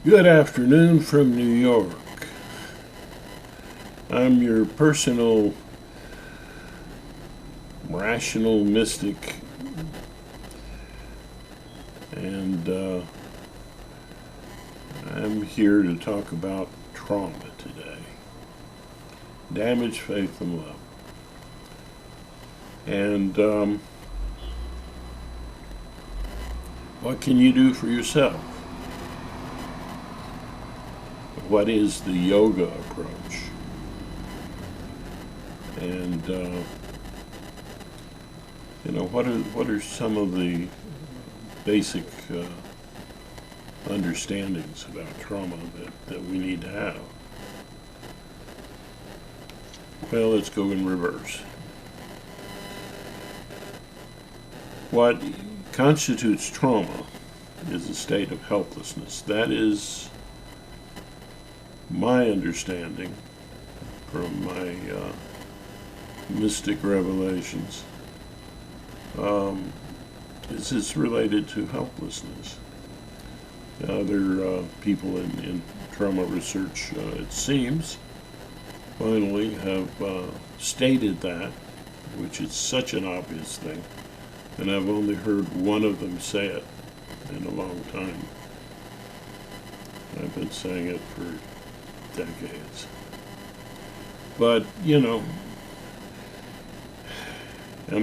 Good afternoon from New York. I'm your personal rational mystic, and I'm here to talk about trauma today. Damage, faith, and love. And what can you do for yourself? What is the yoga approach? And what are some of the basic understandings about trauma that we need to have? Well, let's go in reverse. What constitutes trauma is a state of helplessness. That is my understanding from my mystic revelations. This is related to helplessness. Other people in trauma research, it seems, finally have stated that, which is such an obvious thing, and I've only heard one of them say it in a long time. I've been saying it for decades. But, and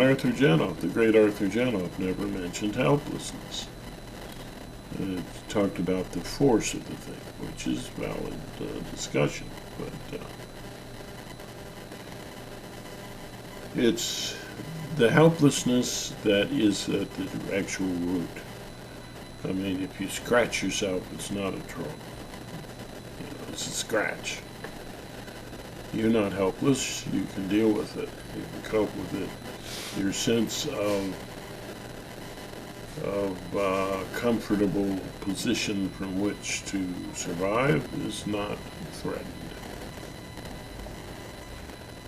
Arthur Janoff, the great Arthur Janoff, never mentioned helplessness. It talked about the force of the thing, which is valid discussion, but it's the helplessness that is at the actual root. I mean, if you scratch yourself, it's not a trauma. It's a scratch. You're not helpless. You can deal with it. You can cope with it. Your sense of comfortable position from which to survive is not threatened.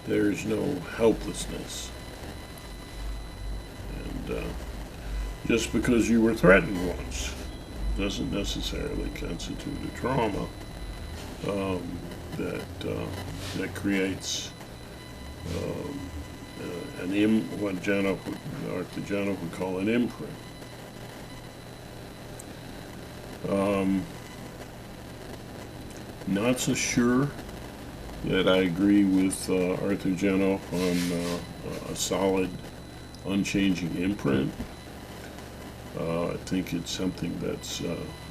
There's no helplessness. And just because you were threatened once doesn't necessarily constitute a trauma that creates what Arthur Janoff would call an imprint. Not so sure that I agree with Arthur Janoff on a solid, unchanging imprint. I think it's something that's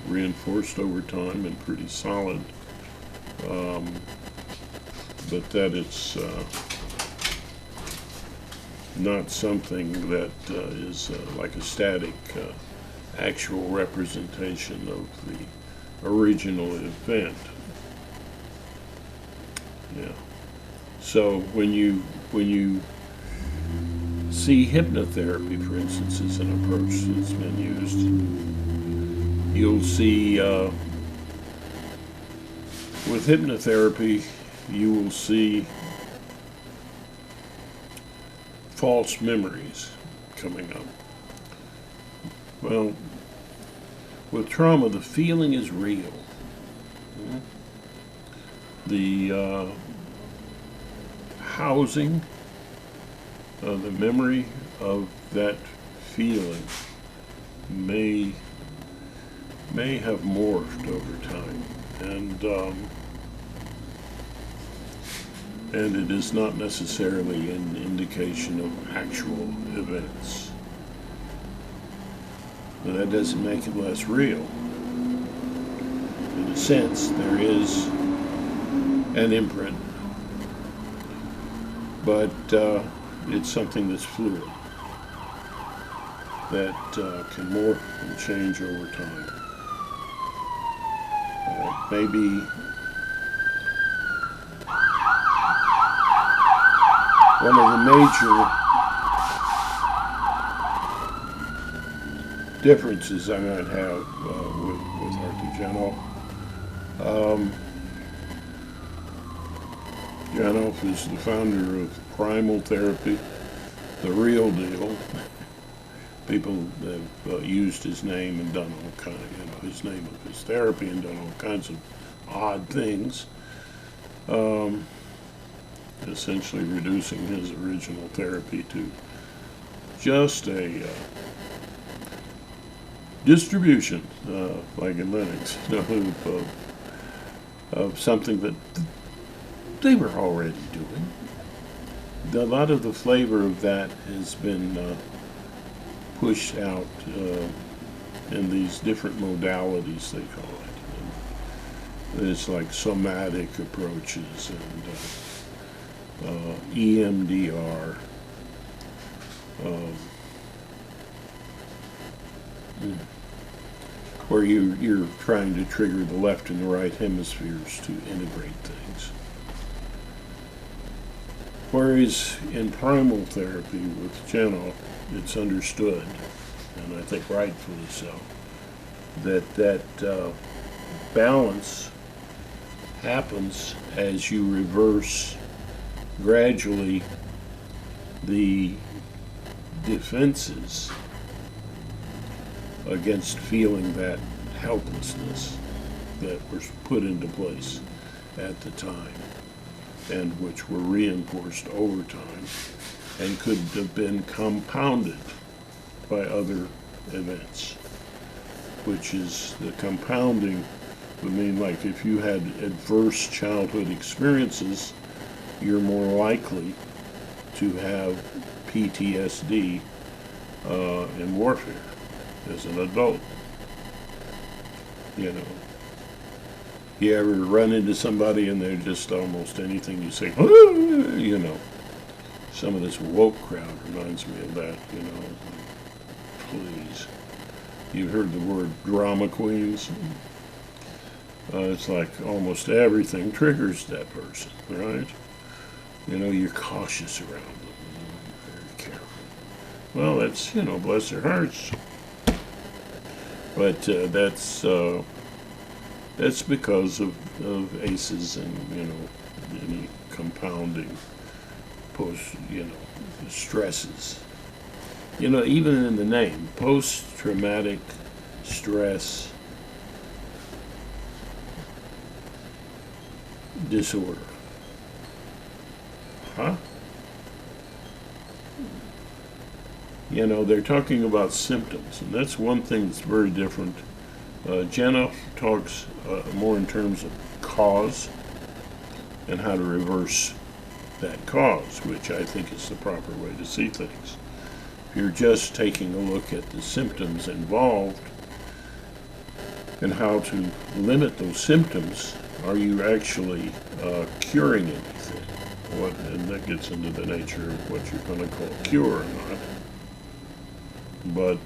reinforced over time and pretty solid, but that it's not something that is like a static, actual representation of the original event. Yeah. So when you see hypnotherapy, for instance, as an approach that's been used, you'll see with hypnotherapy, you will see false memories coming up. Well, with trauma, the feeling is real. The housing, the memory of that feeling may have morphed over time, and it is not necessarily an indication of actual events. But that doesn't make it less real. In a sense, there is an imprint, but it's something that's fluid, that can morph and change over time. Maybe one of the major differences I might have with Arthur Janoff. Janoff is the founder of primal therapy, the real deal, People have used his name and done all kind of, his name of his therapy and done all kinds of odd things, essentially reducing his original therapy to just a distribution, like in Linux, of something that they were already doing. A lot of the flavor of that has been pushed out in these different modalities, they call it. And it's like somatic approaches and EMDR. Where you're trying to trigger the left and the right hemispheres to integrate things. Whereas in primal therapy with Janoff, it's understood, and I think rightfully so, that balance happens as you reverse gradually the defenses against feeling that helplessness that was put into place at the time, and which were reinforced over time and could have been compounded by other events, which is the compounding would mean, like, if you had adverse childhood experiences, you're more likely to have PTSD in warfare as an adult. You ever run into somebody and they're just almost anything you say, some of this woke crowd reminds me of that, please. You've heard the word drama queens? It's like almost everything triggers that person, right? You're cautious around them, very careful. Well, that's, bless their hearts. But that's because of ACEs and, any compounding stresses. Even in the name, post-traumatic stress disorder. Huh? They're talking about symptoms, and that's one thing that's very different. Janoff talks more in terms of cause and how to reverse that cause, which I think is the proper way to see things. If you're just taking a look at the symptoms involved and how to limit those symptoms, are you actually curing anything? And that gets into the nature of what you're going to call cure or not. But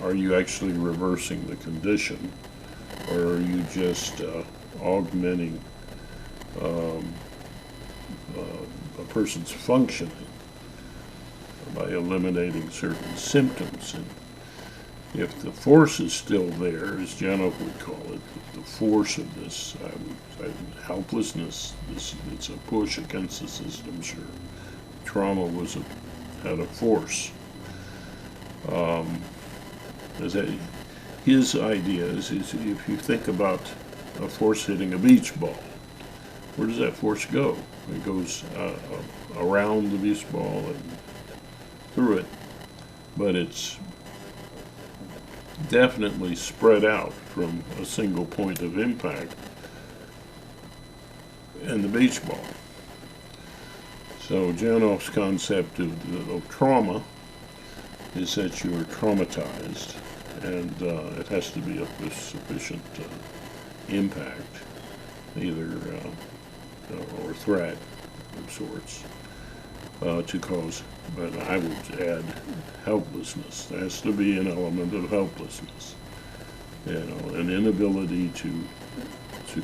are you actually reversing the condition, or are you just augmenting a person's functioning by eliminating certain symptoms? And if the force is still there, as Janoff would call it, the force of this helplessness, it's a push against the system, sure. Trauma had a force. His idea is if you think about a force hitting a beach ball, where does that force go? It goes around the beach ball and through it, but it's definitely spread out from a single point of impact and the beach ball. So Janoff's concept of trauma is that you are traumatized, and it has to be of sufficient impact, either or threat of sorts, to cause. But I would add helplessness. There has to be an element of helplessness, an inability to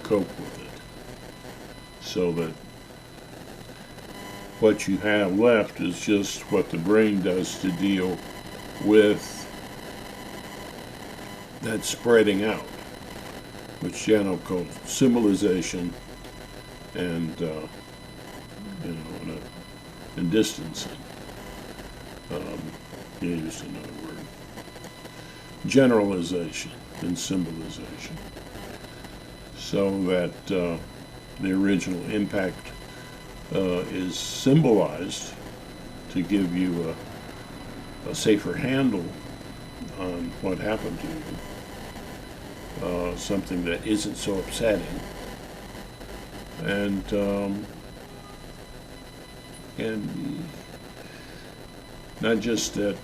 cope with it, so that what you have left is just what the brain does to deal with that spreading out, which Janoff called symbolization and and distancing. He used another word. generalization than symbolization, so that the original impact is symbolized to give you a safer handle on what happened to you, something that isn't so upsetting, and not just that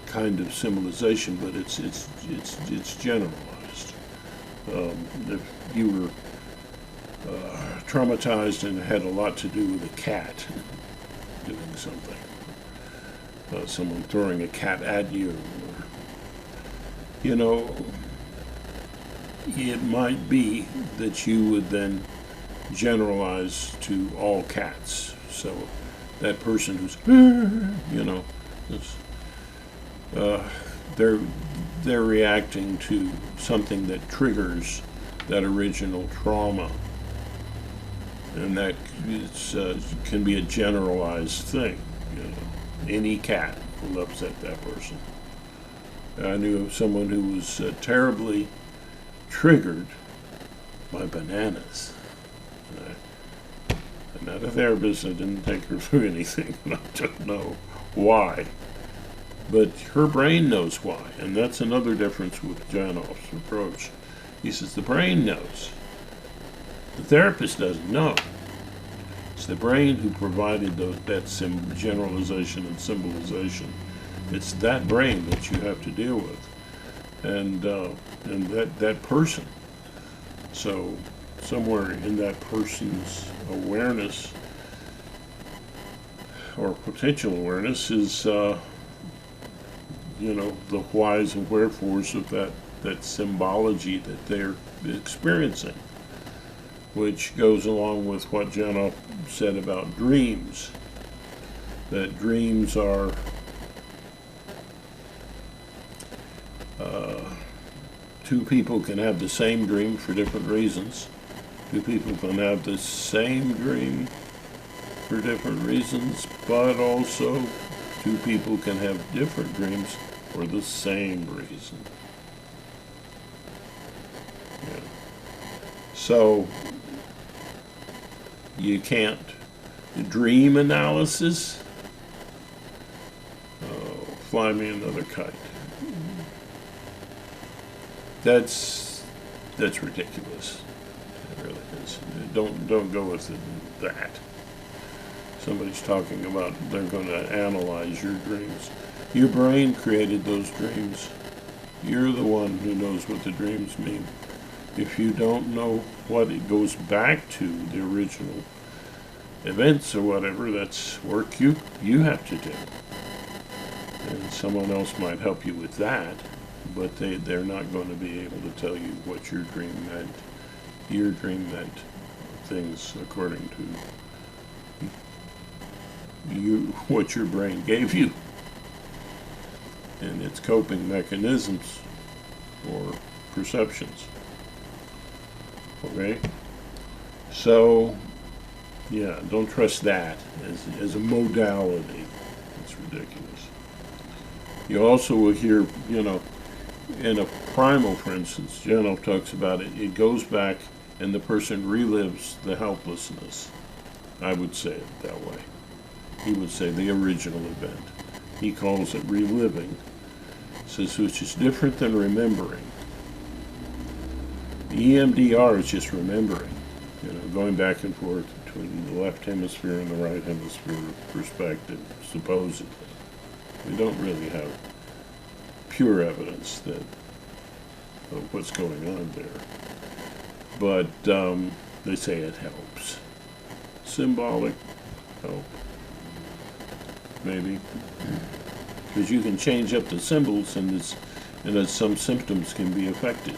kind of symbolization, but it's generalized. If you were traumatized and it had a lot to do with a cat doing something, someone throwing a cat at you, or, you know, it might be that you would then generalize to all cats. So that person who's, you know, they're reacting to something that triggers that original trauma, and that can be a generalized thing. You know, any cat will upset that person. I knew of someone who was terribly triggered by bananas. I'm not a therapist. I didn't take her through anything, and I don't know why. But her brain knows why, and that's another difference with Janoff's approach. He says the brain knows. The therapist doesn't know. It's the brain who provided that generalization and symbolization. It's that brain that you have to deal with, and that person. So somewhere in that person's awareness or potential awareness is, you know, the whys and wherefores of that symbology that they're experiencing, which goes along with what Janoff said about dreams, that dreams are two people can have the same dream for different reasons. Two people can have the same dream for different reasons, but also two people can have different dreams for the same reason. Yeah. So you can't dream analysis. Oh, fly me another kite. That's ridiculous. It really is. Don't go with that. Somebody's talking about they're going to analyze your dreams. Your brain created those dreams. You're the one who knows what the dreams mean. If you don't know what it goes back to, the original events or whatever, that's work you have to do. And someone else might help you with that, but they're not going to be able to tell you what your dream meant. Your dream meant things according to what your brain gave you and its coping mechanisms or perceptions. Okay? So, yeah, don't trust that as a modality. It's ridiculous. You also will hear, you know, in a primal, for instance, Janoff talks about it, it goes back and the person relives the helplessness. I would say it that way. He would say the original event. He calls it reliving. Says, which is different than remembering. The EMDR is just remembering, you know, going back and forth between the left hemisphere and the right hemisphere perspective, supposedly. We don't really have pure evidence of what's going on there. But they say it helps. Symbolic help, maybe. Because you can change up the symbols and that some symptoms can be affected.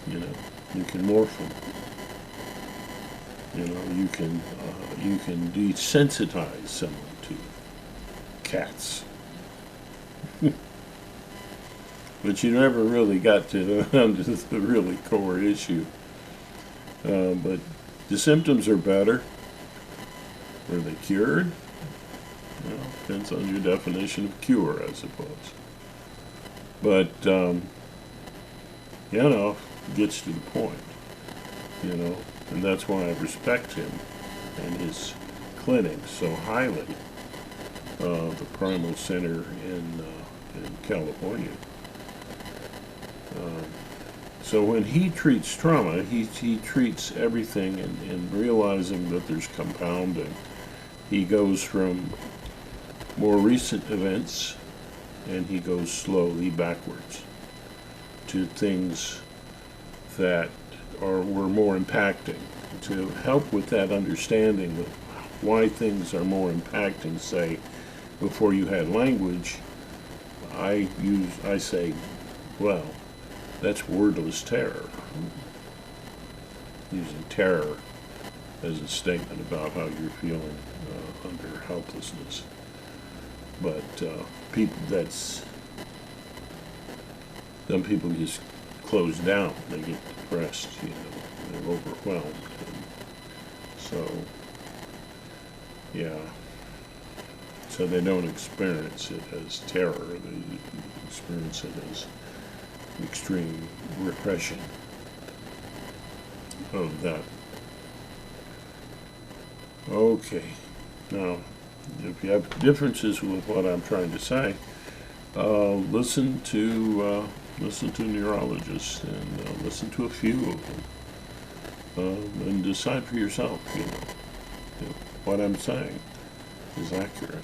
You know, you can morph them. You know, you can desensitize someone to cats. But you never really got to the really core issue. But the symptoms are better. Are they cured? depends on your definition of cure, I suppose. But, gets to the point, and that's why I respect him and his clinic so highly, the Primal Center in California. So when he treats trauma, he treats everything in realizing that there's compounding. He goes from more recent events, and he goes slowly backwards to things that were more impacting. To help with that understanding of why things are more impacting, say, before you had language, I say, well, that's wordless terror. Using terror as a statement about how you're feeling under helplessness. But some people just close down. They get depressed, they're overwhelmed. And so, yeah. So they don't experience it as terror. They experience it as extreme repression of that. Okay. Now, if you have differences with what I'm trying to say, listen to neurologists and listen to a few of them, and decide for yourself. What I'm saying is accurate,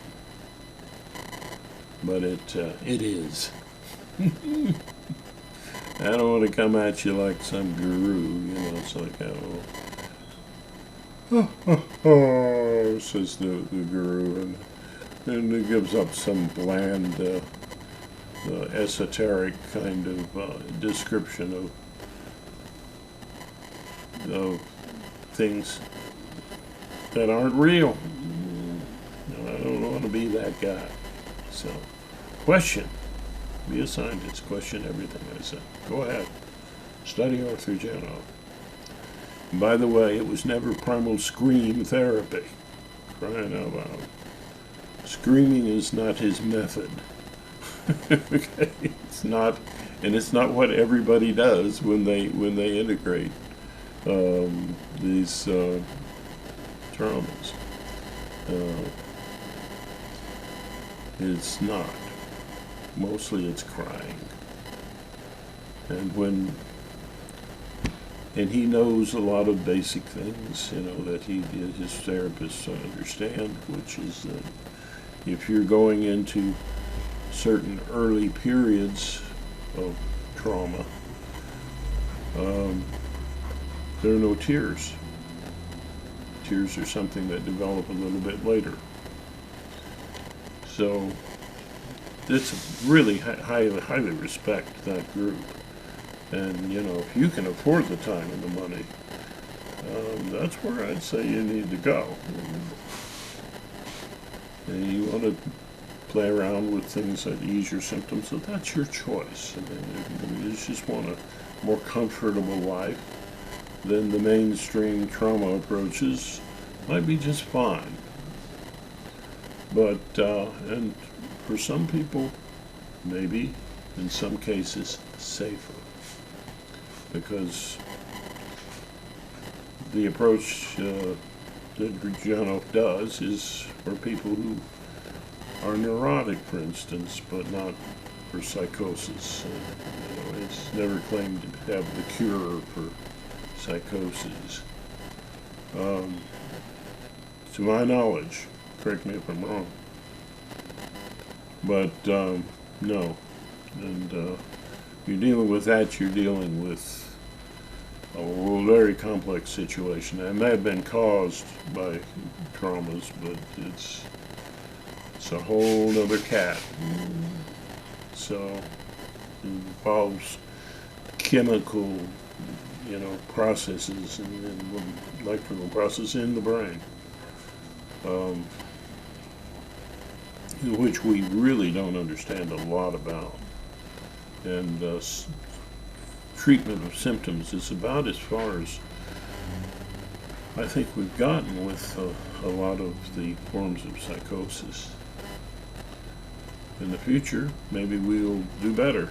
but it is. I don't want to come at you like some guru. It's like, says the guru, and it gives up some bland, esoteric kind of description of things that aren't real. I don't want to be that guy. So, question. Be a scientist. Question everything I say. Go ahead. Study Arthur Janov. By the way, it was never primal scream therapy. Crying out loud. Screaming is not his method. Okay? It's not, and it's not what everybody does when they integrate these traumas. It's not. Mostly it's crying. And he knows a lot of basic things, that his therapists understand, which is that if you're going into certain early periods of trauma, there are no tears. Tears are something that develop a little bit later. So it's really highly respect that group. And, if you can afford the time and the money, that's where I'd say you need to go. And you want to play around with things that ease your symptoms, so that's your choice. If you just want a more comfortable life, then the mainstream trauma approaches might be just fine. But, and for some people, maybe, in some cases, safer. Because the approach that Janov does is for people who are neurotic, for instance, but not for psychosis. It's never claimed to have the cure for psychosis. To my knowledge, correct me if I'm wrong, but no. And you're dealing with that, you're dealing with a very complex situation. And it may have been caused by traumas, but it's a whole other cat. So it involves chemical, processes and electrical processes in the brain, which we really don't understand a lot about. And treatment of symptoms is about as far as I think we've gotten with a lot of the forms of psychosis. in the future, maybe we'll do better.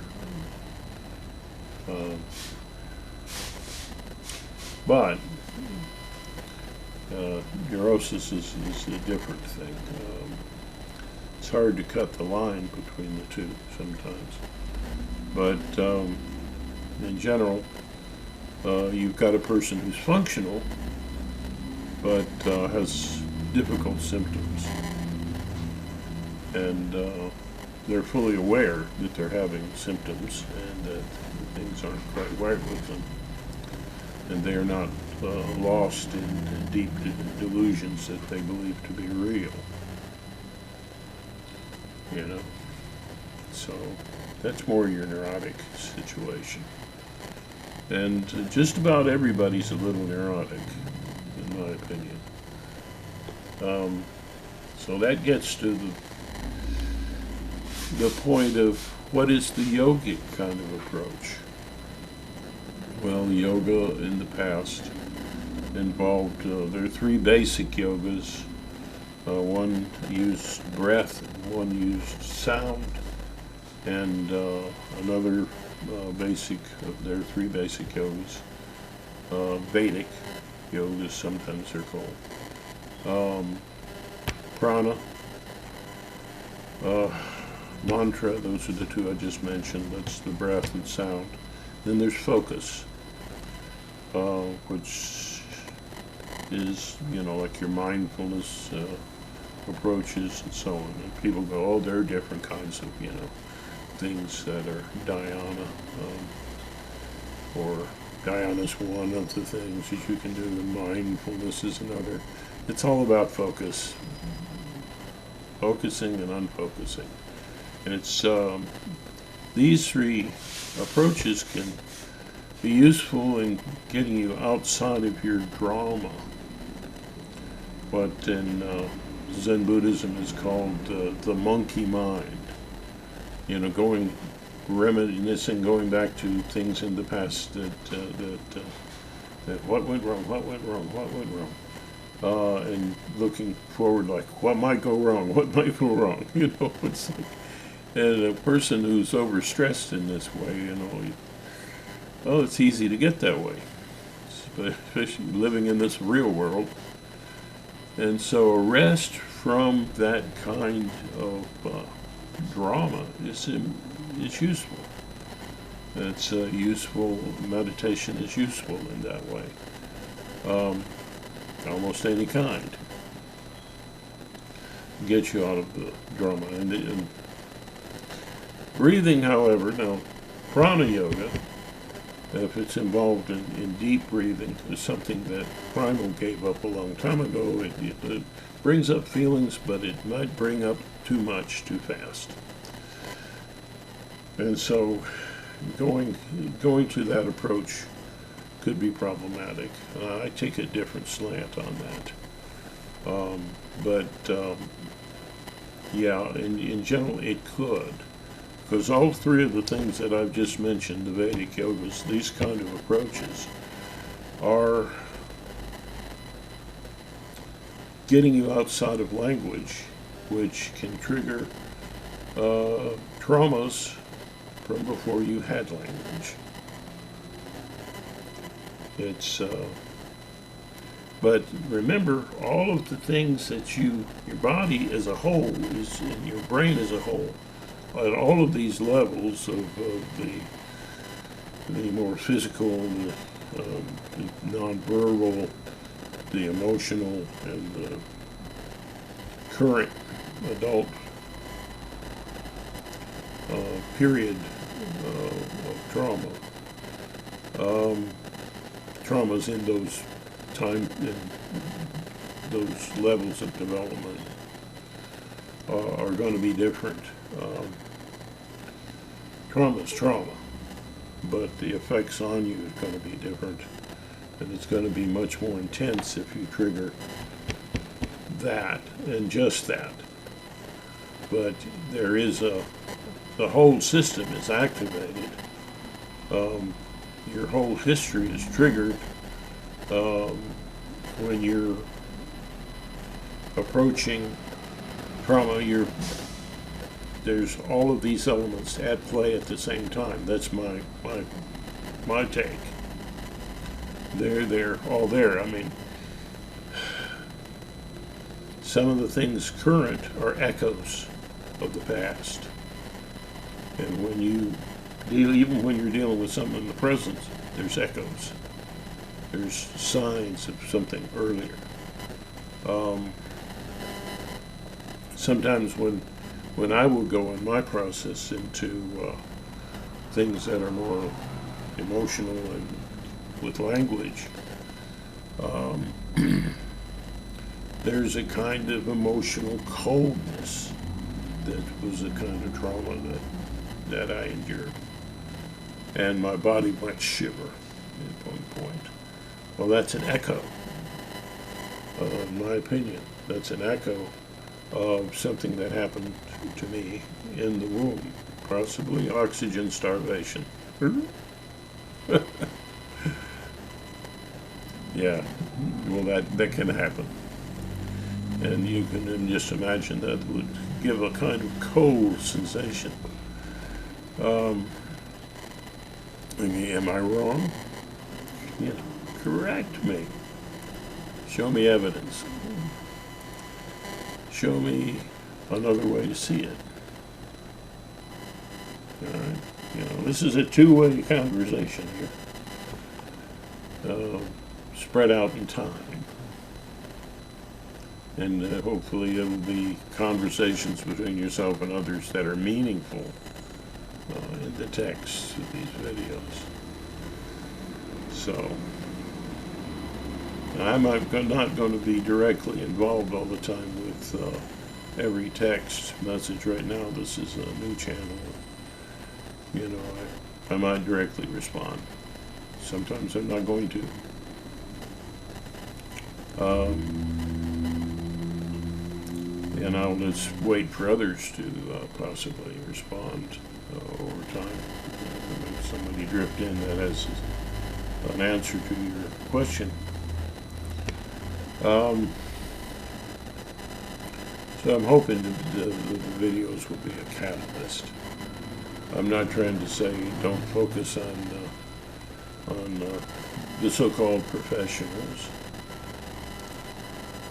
But neurosis is a different thing. It's hard to cut the line between the two sometimes. But in general, you've got a person who's functional but has difficult symptoms. And they're fully aware that they're having symptoms and that things aren't quite right with them. And they are not lost in deep delusions that they believe to be real. You know? So that's more your neurotic situation. And just about everybody's a little neurotic, in my opinion. So that gets to the point of what is the yogic kind of approach? Well, yoga in the past involved, there are three basic yogas. One used breath, one used sound, and another there are three basic yogas. Vedic yogas, sometimes they're called. Prana, mantra, those are the two I just mentioned. That's the breath and sound. Then there's focus, which is, like your mindfulness approaches and so on. And people go, oh, there are different kinds of, things that are dhyana, or dhyana's one of the things that you can do, and mindfulness is another. It's all about focus, focusing and unfocusing. And it's these three approaches can be useful in getting you outside of your drama, what in Zen Buddhism is called the monkey mind. Reminiscing, going back to things in the past that what went wrong, and looking forward, like what might go wrong, it's like, and a person who's overstressed in this way, it's easy to get that way, especially living in this real world. And so a rest from that kind of drama is useful. It's useful. Meditation is useful in that way. Almost any kind. Get you out of the drama. And breathing, however, now, prana yoga, if it's involved in deep breathing, is something that Primal gave up a long time ago. It brings up feelings, but it might bring up too much too fast. And so going to that approach could be problematic. I take a different slant on that. In general, it could. Because all three of the things that I've just mentioned, the Vedic yogas, these kind of approaches, are getting you outside of language, which can trigger traumas from before you had language. But remember, all of the things that your body as a whole is, and your brain as a whole, at all of these levels of the more physical, the nonverbal, the emotional, and the current adult period of trauma. Traumas in those those levels of development are going to be different. Trauma is trauma, but the effects on you is going to be different, and it's going to be much more intense if you trigger that and just that. But there is the whole system is activated. Your whole history is triggered when you're approaching trauma. there's all of these elements at play at the same time. That's my take. They're all there. I mean, some of the things current are echoes of the past. And when you deal, even when you're dealing with something in the present, there's echoes. There's signs of something earlier. Sometimes when I will go in my process into things that are more emotional and with language, there's a kind of emotional coldness that was a kind of trauma that I endured. And my body might shiver at one point. Well, that's an echo, in my opinion. That's an echo of something that happened to me in the womb, possibly oxygen starvation. Yeah, well, that can happen. And you can just imagine that would give a kind of cold sensation. I mean, am I wrong? You know, correct me. Show me evidence. Show me another way to see it. All right? You know, this is a two-way conversation here. Spread out in time. And hopefully it'll be conversations between yourself and others that are meaningful in the text of these videos. So, I'm not going to be directly involved all the time with every text message right now. This is a new channel. You know, I might directly respond. Sometimes I'm not going to. And I'll just wait for others to possibly respond over time. If somebody drift in that has an answer to your question. So I'm hoping the videos will be a catalyst. I'm not trying to say don't focus on the so-called professionals.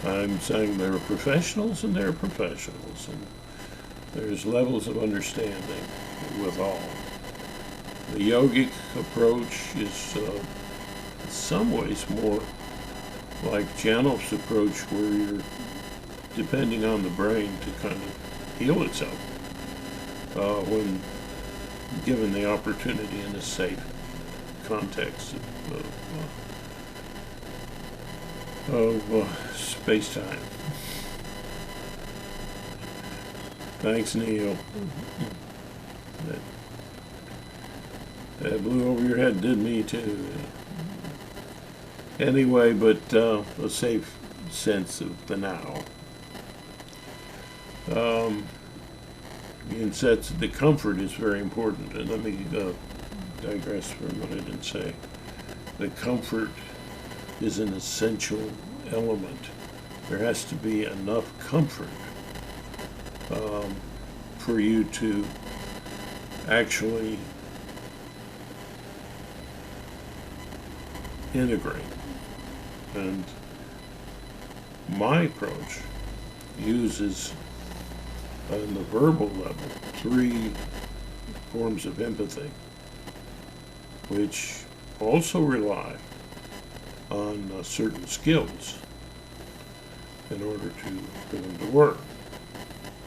I'm saying there are professionals and there are professionals, and there's levels of understanding with all. The yogic approach is in some ways more like Janow's approach, where you're depending on the brain to kind of heal itself when given the opportunity in a safe context of space-time. Thanks, Neil. That blew over your head, did me too. Anyway, but a safe sense of the now. And sets the comfort is very important. And let me digress for a minute and say the comfort is an essential element. There has to be enough comfort for you to actually integrate. And my approach uses, on the verbal level, 3 forms of empathy, which also rely on certain skills in order for them to work.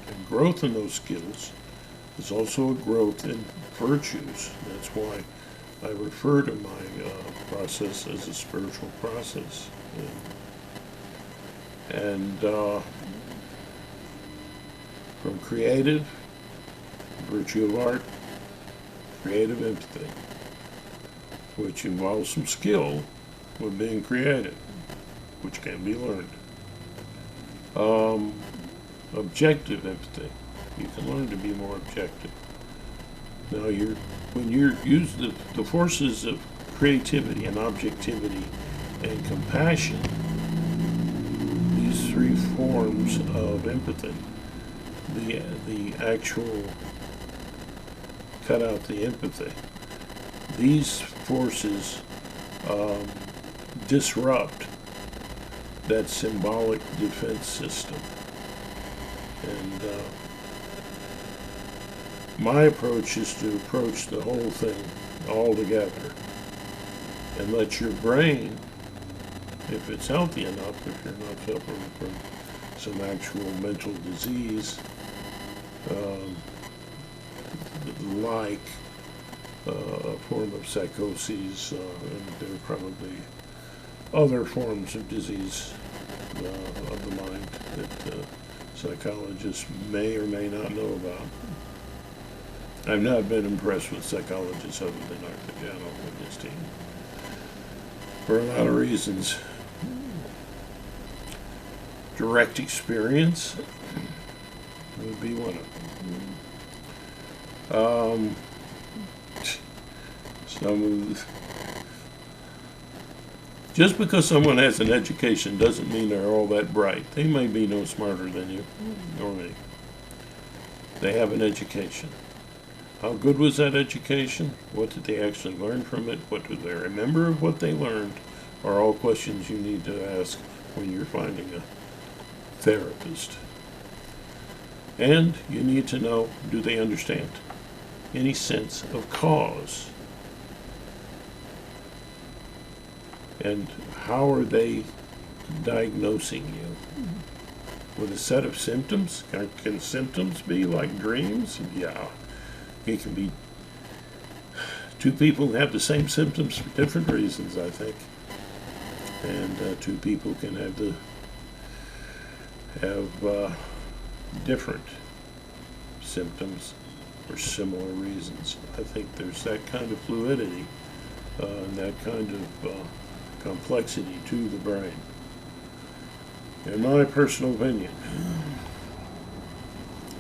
And growth in those skills is also a growth in virtues. That's why I refer to my process as a spiritual process. And from creative, virtue of art, creative empathy, which involves some skill with being creative, which can be learned. Objective empathy. You can learn to be more objective. Now, when you use the forces of creativity and objectivity and compassion, these 3 forms of empathy, the actual cut out the empathy. These forces disrupt that symbolic defense system. And my approach is to approach the whole thing all together and let your brain, if it's healthy enough, if you're not suffering from some actual mental disease, like a form of psychosis, and there are probably other forms of disease of the mind that psychologists may or may not know about. I've not been impressed with psychologists other than Artigiano and his team for a lot of reasons. Direct experience would be one of them. Just because someone has an education doesn't mean they're all that bright. They may be no smarter than you or me. They have an education. How good was that education? What did they actually learn from it? What do they remember of what they learned? Are all questions you need to ask when you're finding a therapist. And you need to know, do they understand any sense of cause? And how are they diagnosing you? With a set of symptoms? Can symptoms be like dreams? Yeah. It can be two people have the same symptoms for different reasons, I think. And two people can have different symptoms for similar reasons. I think there's that kind of fluidity and that kind of complexity to the brain. In my personal opinion.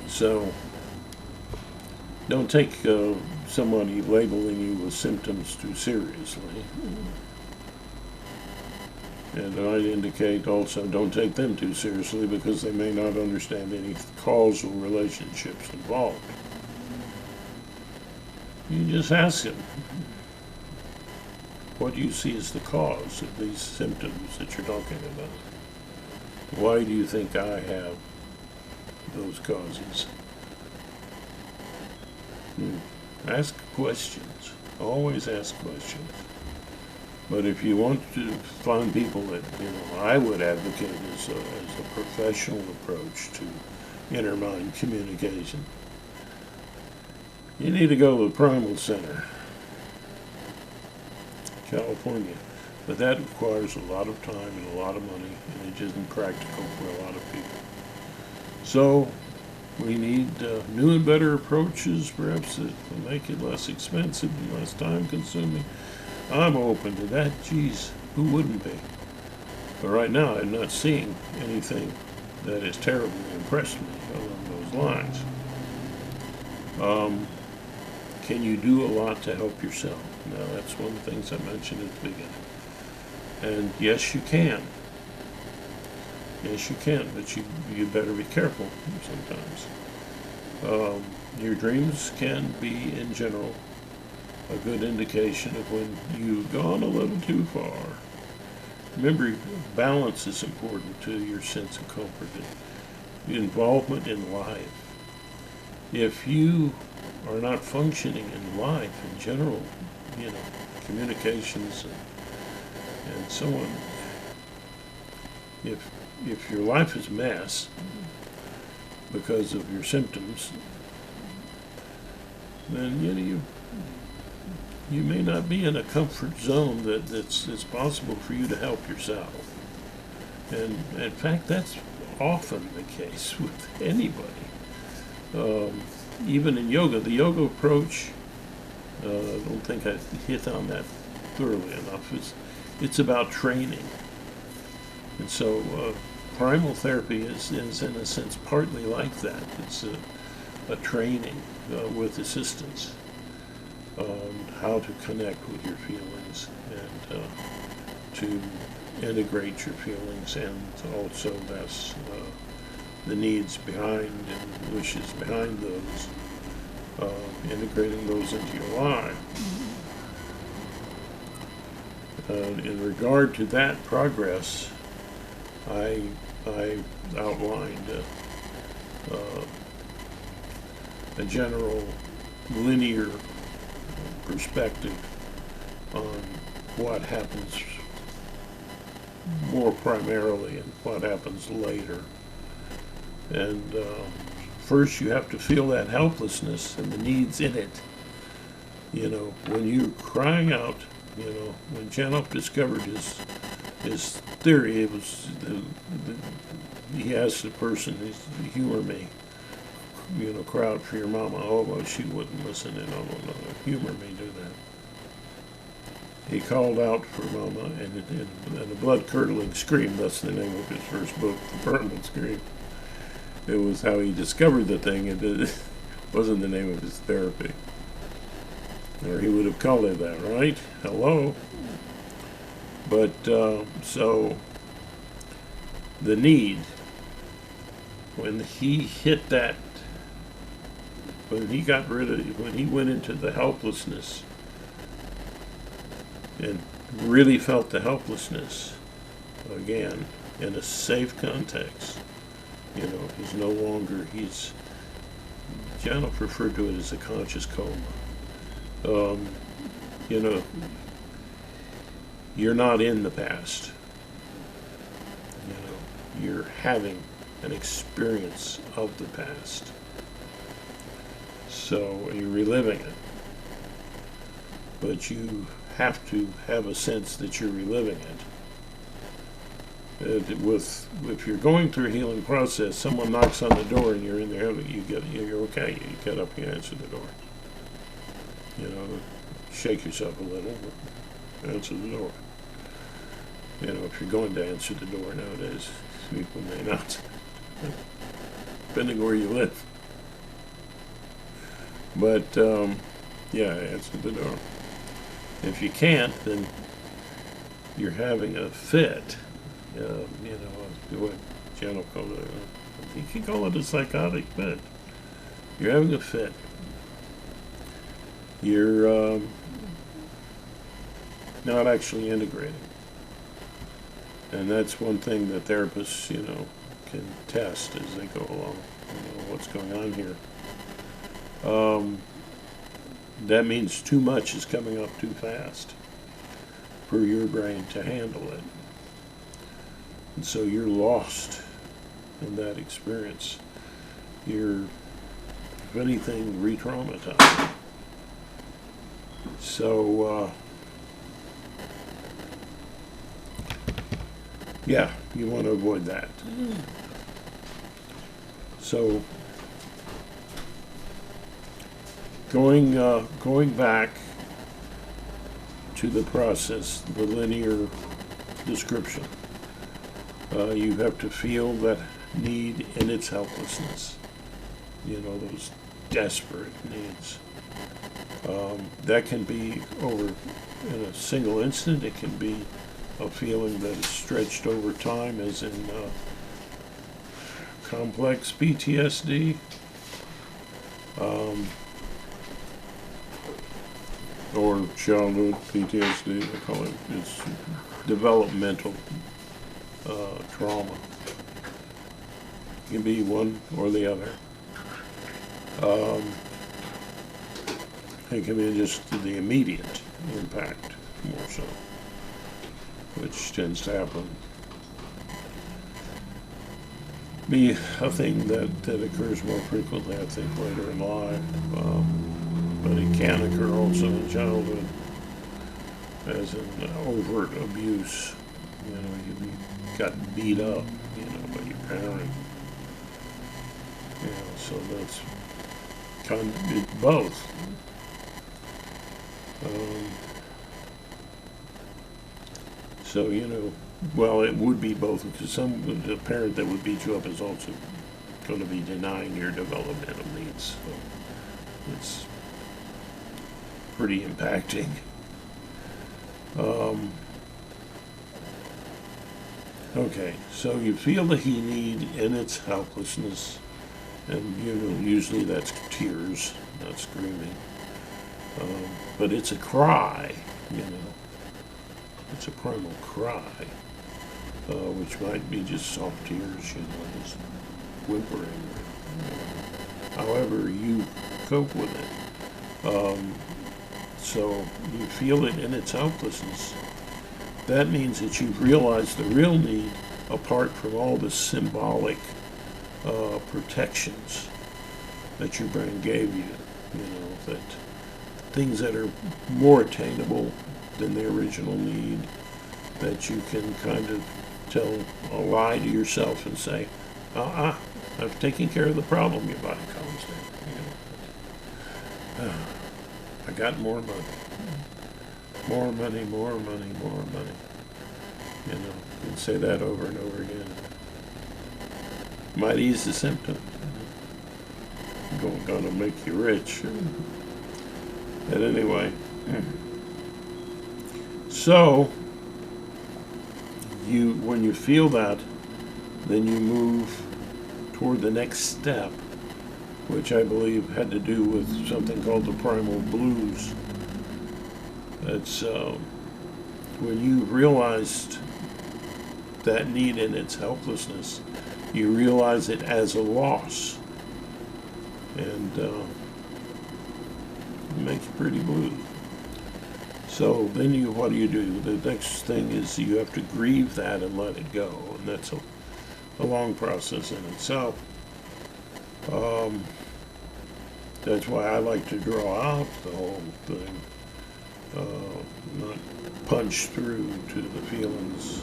So, don't take somebody labeling you with symptoms too seriously. And I'd indicate also don't take them too seriously because they may not understand any causal relationships involved. You just ask them, what do you see as the cause of these symptoms that you're talking about? Why do you think I have those causes? Ask questions. Always ask questions. But if you want to find people that, I would advocate as a professional approach to inner mind communication, you need to go to the Primal Center, California. But that requires a lot of time and a lot of money, and it isn't practical for a lot of people. So we need new and better approaches, perhaps, that will make it less expensive and less time consuming. I'm open to that. Geez, who wouldn't be? But right now, I'm not seeing anything that has terribly impressed me along those lines. Can you do a lot to help yourself? Now, that's one of the things I mentioned at the beginning. And yes, you can. Yes, you can, but you better be careful sometimes. Your dreams can be, in general, a good indication of when you've gone a little too far. Remember, balance is important to your sense of comfort and involvement in life. If you are not functioning in life in general, communications and so on, if your life is a mess because of your symptoms, then you may not be in a comfort zone that's possible for you to help yourself. And in fact, that's often the case with anybody. Even in yoga, the yoga approach, I don't think I hit on that thoroughly enough. It's about training. And so primal therapy is in a sense partly like that. It's a training with assistance on how to connect with your feelings and to integrate your feelings and also thus the needs behind and wishes behind those, integrating those into your life. In regard to that progress, I outlined a general linear perspective on what happens more primarily and what happens later. And first you have to feel that helplessness and the needs in it. You know, when you're crying out, you know, when Janoff discovered his theory, it was he asked the person, humor me, you know, cry out for your mama. Oh, well, she wouldn't listen, and no, humor me, do that. He called out for mama, and a blood-curdling scream. That's the name of his first book, The Permanent Scream. It was how he discovered the thing, and it wasn't the name of his therapy. Or he would have called it that, right? Hello? But, so, the need, when he hit that, when he got rid of, when he went into the helplessness, and really felt the helplessness, again, in a safe context, you know, he's no longer, Janoff referred to it as a conscious coma. You know, you're not in the past. You know, you're having an experience of the past. So you're reliving it. But you have to have a sense that you're reliving it. If you're going through a healing process, someone knocks on the door and you're in there, you're okay. You get up, you answer the door. You know, shake yourself a little, answer the door. You know, if you're going to answer the door nowadays, people may not, depending where you live. But, yeah, answer the door. If you can't, then you're having a fit. You know, what Janoff called it. You can call it a psychotic fit. You're having a fit. You're not actually integrating. And that's one thing that therapists, you know, can test as they go along. You know, what's going on here. That means too much is coming up too fast for your brain to handle it. And so you're lost in that experience. You're, if anything, re-traumatized. So, yeah, you want to avoid that. So, going back to the process, the linear description, you have to feel that need in its helplessness. You know, those desperate needs. That can be over in a single instant. It can be a feeling that is stretched over time, as in complex PTSD. Or childhood PTSD, they call it. It's developmental trauma. It can be one or the other. It can be just the immediate impact, more so, which tends to happen. Be a thing that occurs more frequently, I think, later in life. But it can occur also in childhood as an overt abuse. You know, you got beat up, you know, by your parent. You know, so that's kind of both. So, you know, well, it would be both, because the parent that would beat you up is also going to be denying your developmental needs. So it's pretty impacting. Okay, so you feel the need in its helplessness, and usually that's tears, not screaming. But it's a cry, it's a primal cry, which might be just soft tears, just whimpering. However you cope with it. So you feel it in its helplessness. That means that you've realized the real need apart from all the symbolic protections that your brain gave you, that things that are more attainable than the original need, that you can kind of tell a lie to yourself and say, I've taken care of the problem, your body calms down. I got more money. More money, more money, more money. You can say that over and over again. Might ease the symptom. Gonna make you rich. But anyway, so when you feel that, then you move toward the next step, which I believe had to do with something called the primal blues. It's when you realized that need in its helplessness, you realize it as a loss, and it makes you pretty blue. So then what do? The next thing is you have to grieve that and let it go, and that's a long process in itself. That's why I like to draw out the whole thing, not punch through to the feelings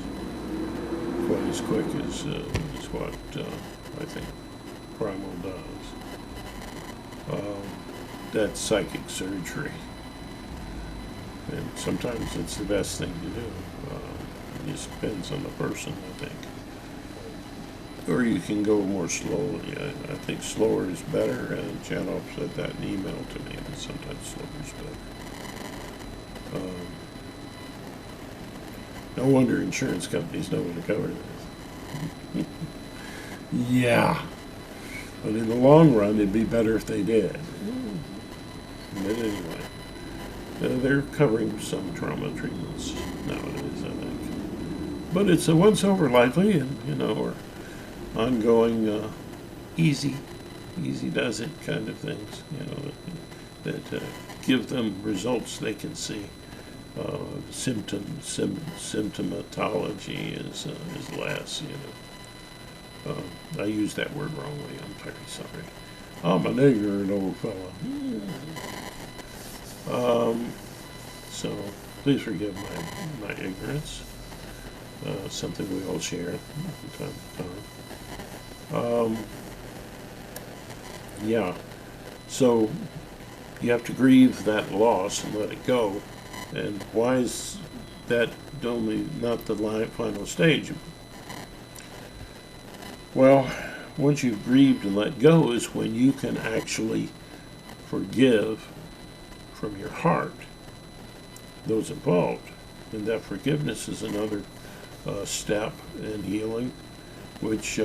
quite as quick as what I think primal does. That's psychic surgery, and sometimes it's the best thing to do. It just depends on the person, I think. Or you can go more slowly. I think slower is better, and Janoff said that in email to me, that sometimes slower is better. No wonder insurance companies know when to cover this. Yeah. But in the long run, it'd be better if they did. But anyway, they're covering some trauma treatments nowadays, I think. But it's a once over likely, and, or ongoing, easy does it kind of things, that give them results they can see. Symptomatology is less, I used that word wrongly. I'm very sorry. I'm an ignorant old fella. So please forgive my ignorance. Something we all share from time to time. Yeah. So you have to grieve that loss and let it go. And why is that only not the final stage? Well, once you've grieved and let go is when you can actually forgive from your heart those involved. And that forgiveness is another step in healing, which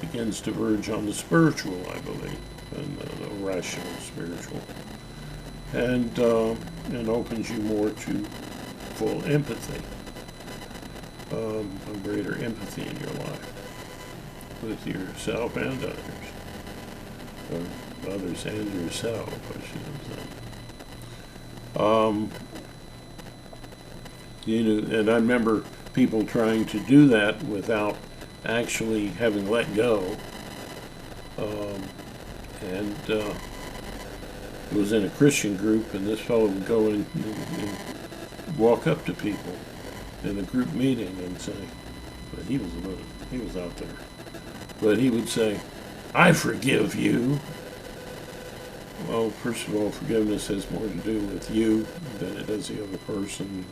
begins to verge on the spiritual, I believe, and the rational spiritual. And opens you more to full empathy, a greater empathy in your life with yourself and others, or others and yourself, I should say. And I remember people trying to do that without actually having let go, it was in a Christian group, and this fellow would go in and walk up to people in a group meeting and say, but he was out there, but he would say, I forgive you. Well, first of all, forgiveness has more to do with you than it does the other person.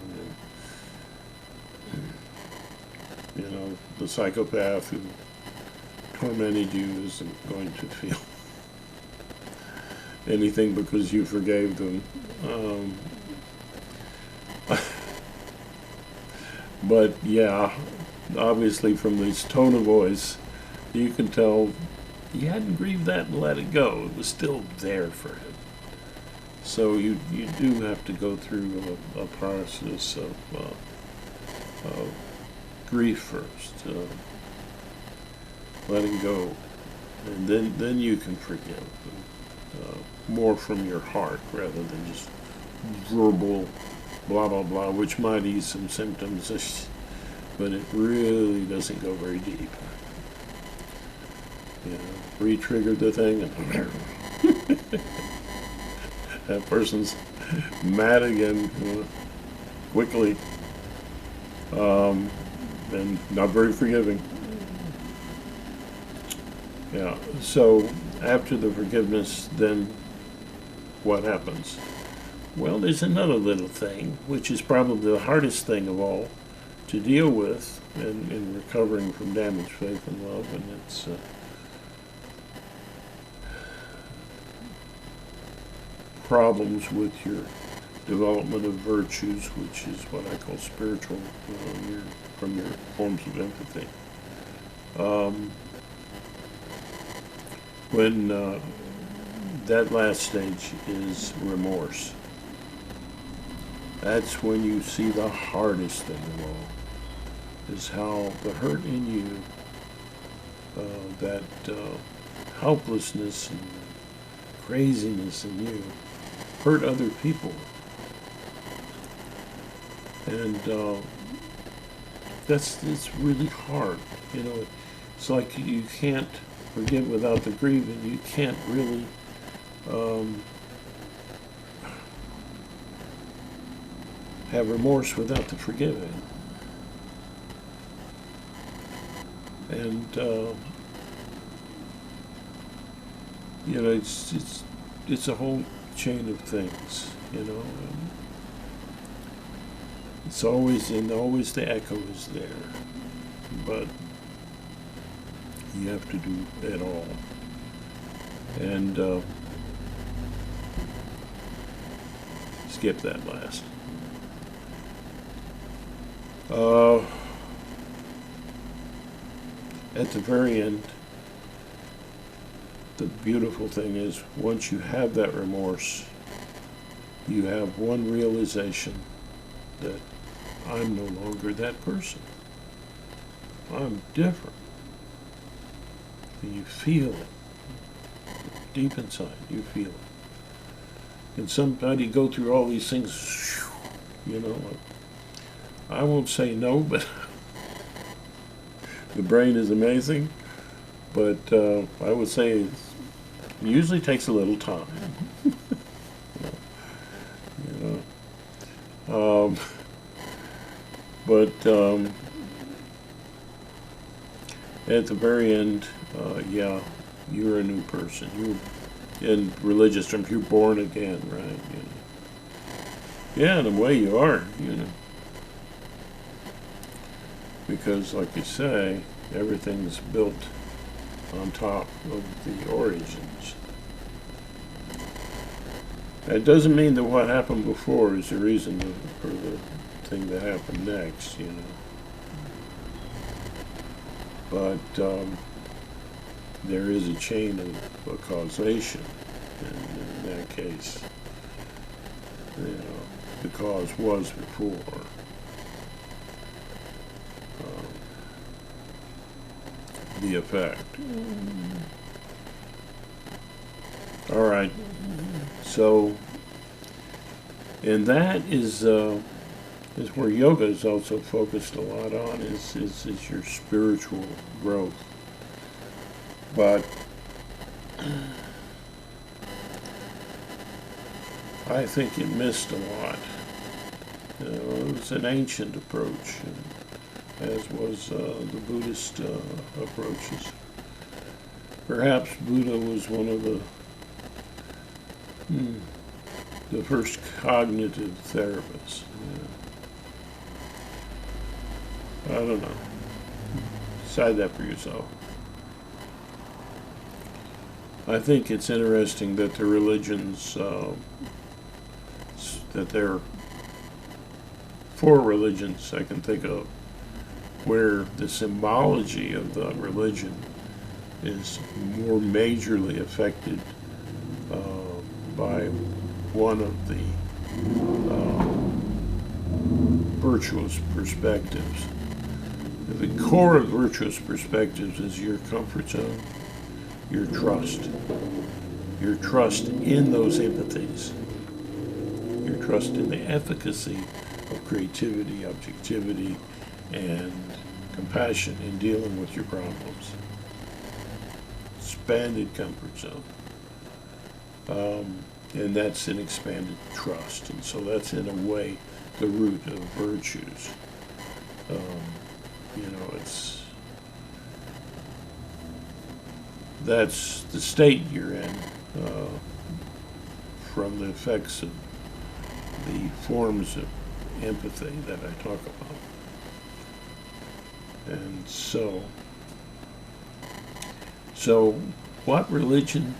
The psychopath who tormented you isn't going to feel anything because you forgave them. But yeah, obviously from his tone of voice, you can tell he hadn't grieved that and let it go. It was still there for him. So you do have to go through a process of grief first, letting go, and then you can forgive more from your heart rather than just verbal blah blah blah, which might ease some symptoms, but it really doesn't go very deep. You know, re-triggered the thing, and that person's mad again quickly, and not very forgiving. Yeah. So after the forgiveness, then what happens? Well, there's another little thing, which is probably the hardest thing of all to deal with in recovering from damaged faith and love, and it's problems with your development of virtues, which is what I call spiritual, from your forms of empathy. When that last stage is remorse. That's when you see the hardest thing of all, is how the hurt in you, that helplessness and craziness in you, hurt other people. And it's really hard. You know, it's like you can't forgive without the grieving. You can't really have remorse without the forgiving. And you know, it's a whole chain of things. You know, it's always the echo is there, but you have to do it all. And skip that last. At the very end, the beautiful thing is, once you have that remorse, you have one realization that I'm no longer that person. I'm different. And you feel it. Deep inside, you feel it. And sometimes you go through all these things, you know, I won't say no, but the brain is amazing. But I would say it usually takes a little time. You know. But at the very end, yeah, you're a new person. You're, in religious terms, you're born again, right? You know. Yeah, in a way you are, you know. Because, like you say, everything's built on top of the origins. That doesn't mean that what happened before is the reason for the thing that happened next, you know. But there is a chain of a causation, and in that case, you know, the cause was before. The effect. All right. So, and that is where yoga is also focused a lot on, is your spiritual growth. But I think it missed a lot. You know, it was an ancient approach, as was the Buddhist approaches. Perhaps Buddha was one of the first cognitive therapists. Yeah. I don't know. Decide that for yourself. I think it's interesting that the religions, that there are 4 religions I can think of. where the symbology of the religion is more majorly affected by one of the virtuous perspectives. The core of virtuous perspectives is your comfort zone, your trust in those empathies, your trust in the efficacy of creativity, objectivity, and compassion in dealing with your problems. Expanded comfort zone. And that's an expanded trust. And so that's, in a way, the root of virtues. That's the state you're in from the effects of the forms of empathy that I talk about. And so what religion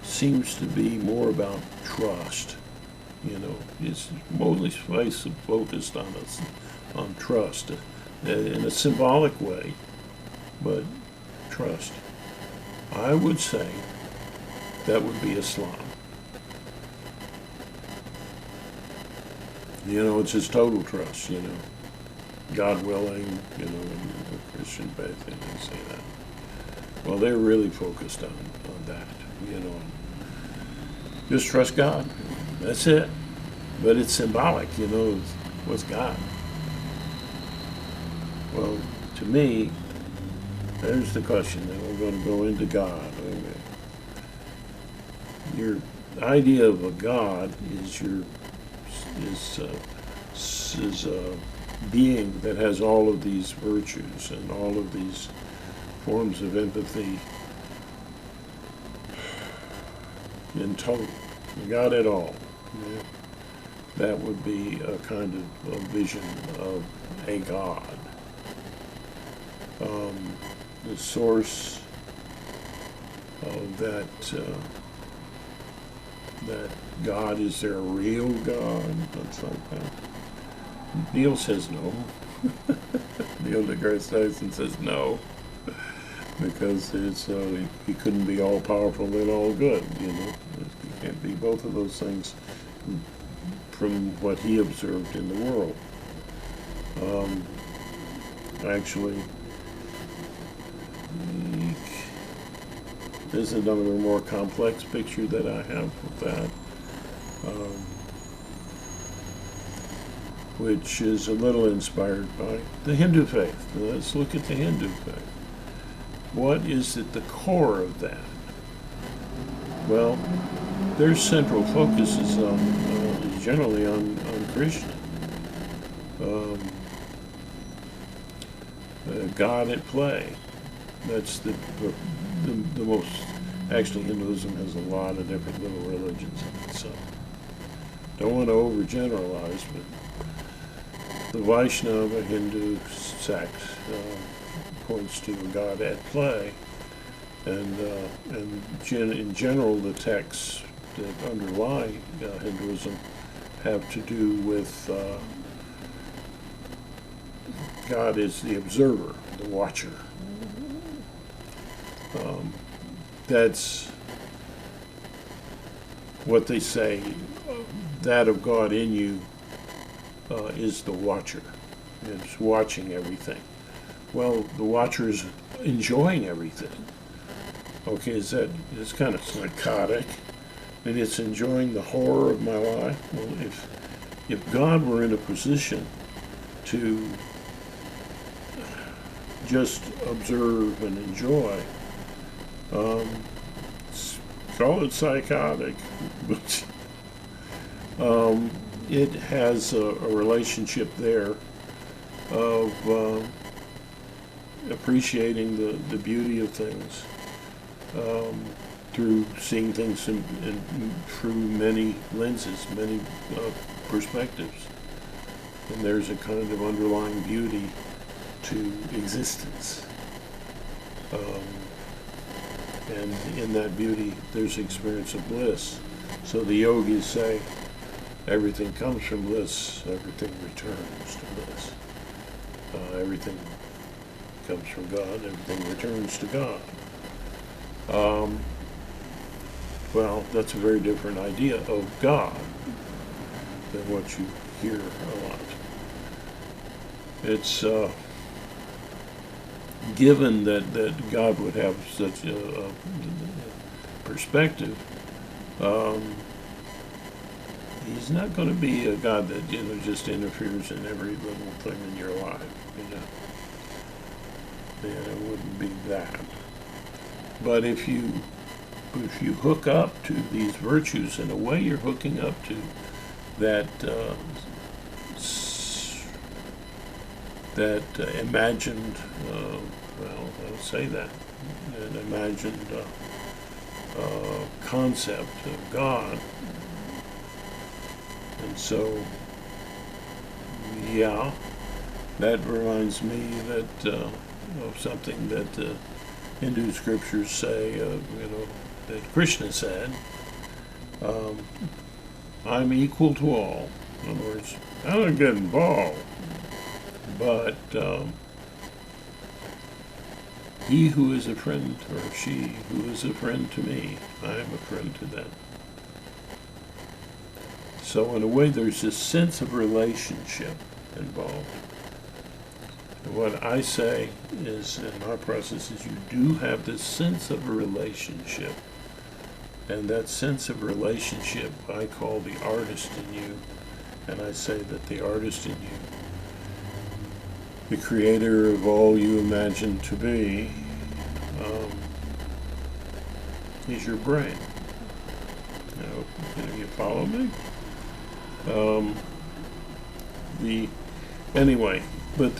seems to be more about trust. It's mostly focused on trust in a symbolic way, but trust. I would say that would be Islam. It's just total trust, God willing, in the Christian faith, and they say that. Well, they're really focused on that, Just trust God. That's it. But it's symbolic, what's God? Well, to me, there's the question. Then we're going to go into God. Your idea of a God is a being that has all of these virtues and all of these forms of empathy in total. You got it all. Yeah. That would be a kind of a vision of a God. The source of that God, is there a real God? That's like that. Neil says no. Neil deGrasse Tyson says no, because it's he couldn't be all powerful and all good. He can't be both of those things from what he observed in the world. Actually, there's another more complex picture that I have of that, which is a little inspired by the Hindu faith. Now, let's look at the Hindu faith. What is at the core of that? Well, their central focus is generally on Krishna. God at play. That's the most. Actually, Hinduism has a lot of different little religions in it, so don't want to overgeneralize, but the Vaishnava Hindu sect points to a God at play, and in general, the texts that underlie Hinduism have to do with God is the observer, the watcher. That's what they say, that of God in you is the watcher. It's watching everything. Well, the watcher is enjoying everything. Okay, it's kind of psychotic, and it's enjoying the horror of my life. Well, if God were in a position to just observe and enjoy, call it psychotic, but it has a relationship there of appreciating the beauty of things through seeing things through many lenses, many perspectives. And there's a kind of underlying beauty to existence. And in that beauty, there's experience of bliss. So the yogis say, everything comes from bliss, everything returns to bliss. Everything comes from God. Everything returns to God. Um, well, that's a very different idea of God than what you hear a lot. It's given that God would have such a perspective. He's not going to be a God that just interferes in every little thing in your life. It wouldn't be that. But if you hook up to these virtues, in a way, you're hooking up to that imagined. Well, I'll say that an imagined concept of God. And so, yeah, that reminds me that of something that Hindu scriptures say, that Krishna said, I'm equal to all. In other words, I don't get involved, but he who is a friend, or she who is a friend to me, I am a friend to them. So in a way, there's this sense of relationship involved. And what I say is, in our process, is you do have this sense of a relationship. And that sense of relationship I call the artist in you. And I say that the artist in you, the creator of all you imagine to be, is your brain. You follow me? Anyway, but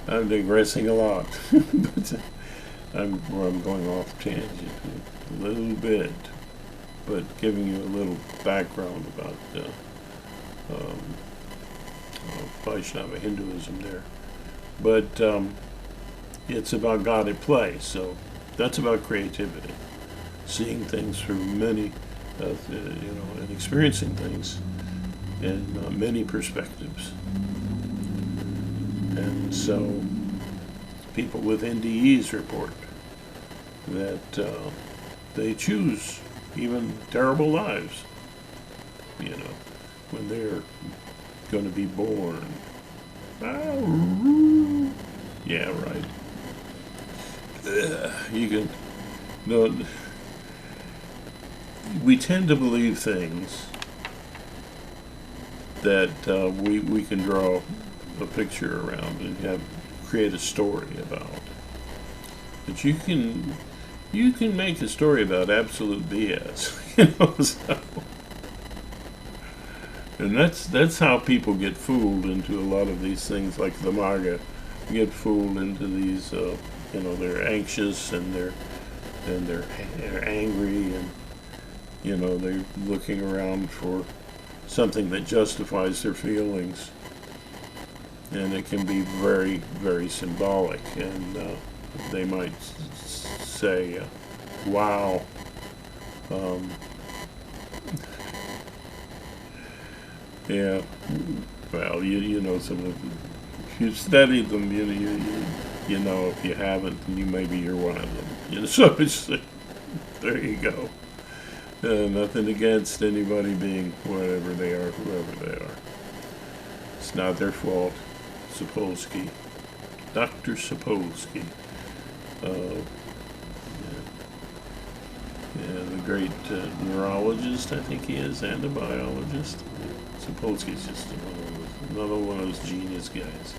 I'm digressing a lot, but I'm going off tangent a little bit, but giving you a little background about Vaishnava Hinduism there. But it's about God at play, so that's about creativity, seeing things through many, and experiencing things in many perspectives. And so people with NDEs report that they choose even terrible lives, when they're going to be born. Yeah, right. You can, we tend to believe things that we can draw a picture around and create a story about. But you can make a story about absolute BS, so. And that's how people get fooled into a lot of these things, like the MAGA get fooled into these, they're anxious and they're angry, and they're looking around for something that justifies their feelings, and it can be very, very symbolic. And they might say, "Wow." Yeah, well, you know some of them. If you've studied them, you know. If you haven't, then maybe you're one of them. So it's, there you go. Nothing against anybody being whatever they are, whoever they are. It's not their fault. Sapolsky, Dr. Sapolsky, the great neurologist, I think he is, and a biologist. Sapolsky's just another one of those genius guys.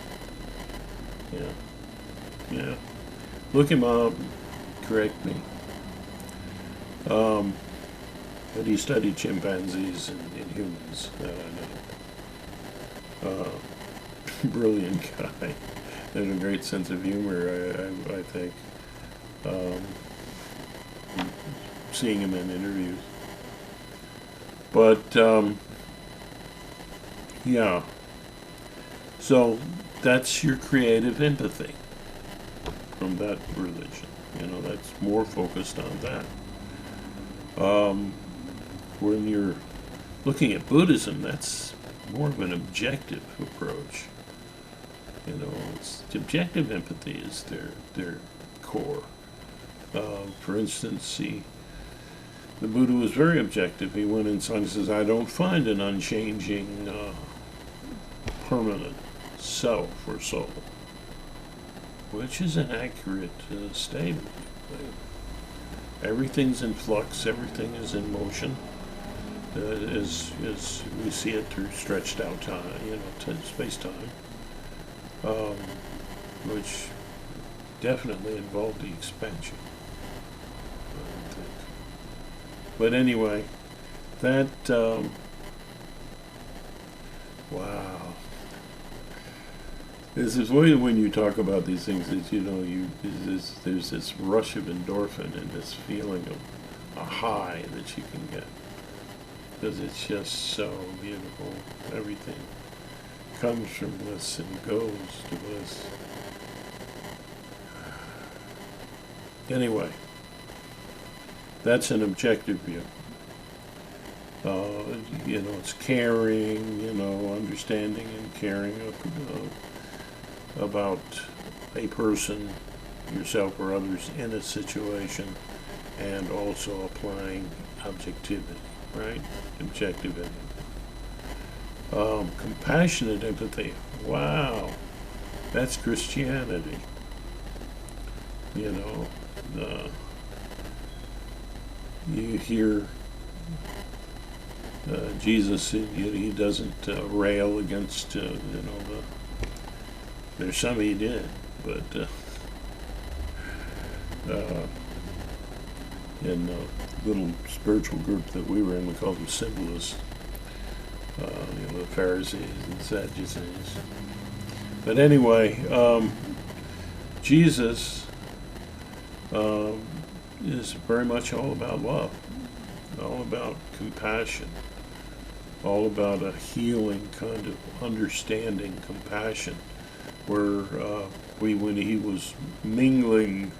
Yeah. Look him up. Correct me. But he studied chimpanzees and humans, that I know. Brilliant guy. And a great sense of humor, I think. Seeing him in interviews. But, yeah. So, that's your creative empathy from that religion. That's more focused on that. When you're looking at Buddhism, that's more of an objective approach. You know, it's objective empathy is their core. For instance, the Buddha was very objective. He went inside and says, I don't find an unchanging, permanent self or soul, which is an accurate statement. Everything's in flux, everything is in motion, as we see it through stretched out time, space-time, which definitely involved the expansion, I think. But anyway, that, wow. This is when you talk about these things, that there's this rush of endorphin and this feeling of a high that you can get, because it's just so beautiful. Everything comes from bliss and goes to bliss. Anyway, that's an objective view. It's caring, understanding and caring about a person, yourself or others in a situation, and also applying objectivity, right? Objective empathy. Compassionate empathy. Wow, that's Christianity. You hear Jesus, he doesn't rail against, there's some he did, but in the little spiritual group that we were in, we called them symbolists, the Pharisees and Sadducees. But anyway, Jesus is very much all about love, all about compassion, all about a healing kind of understanding, compassion, where when he was mingling,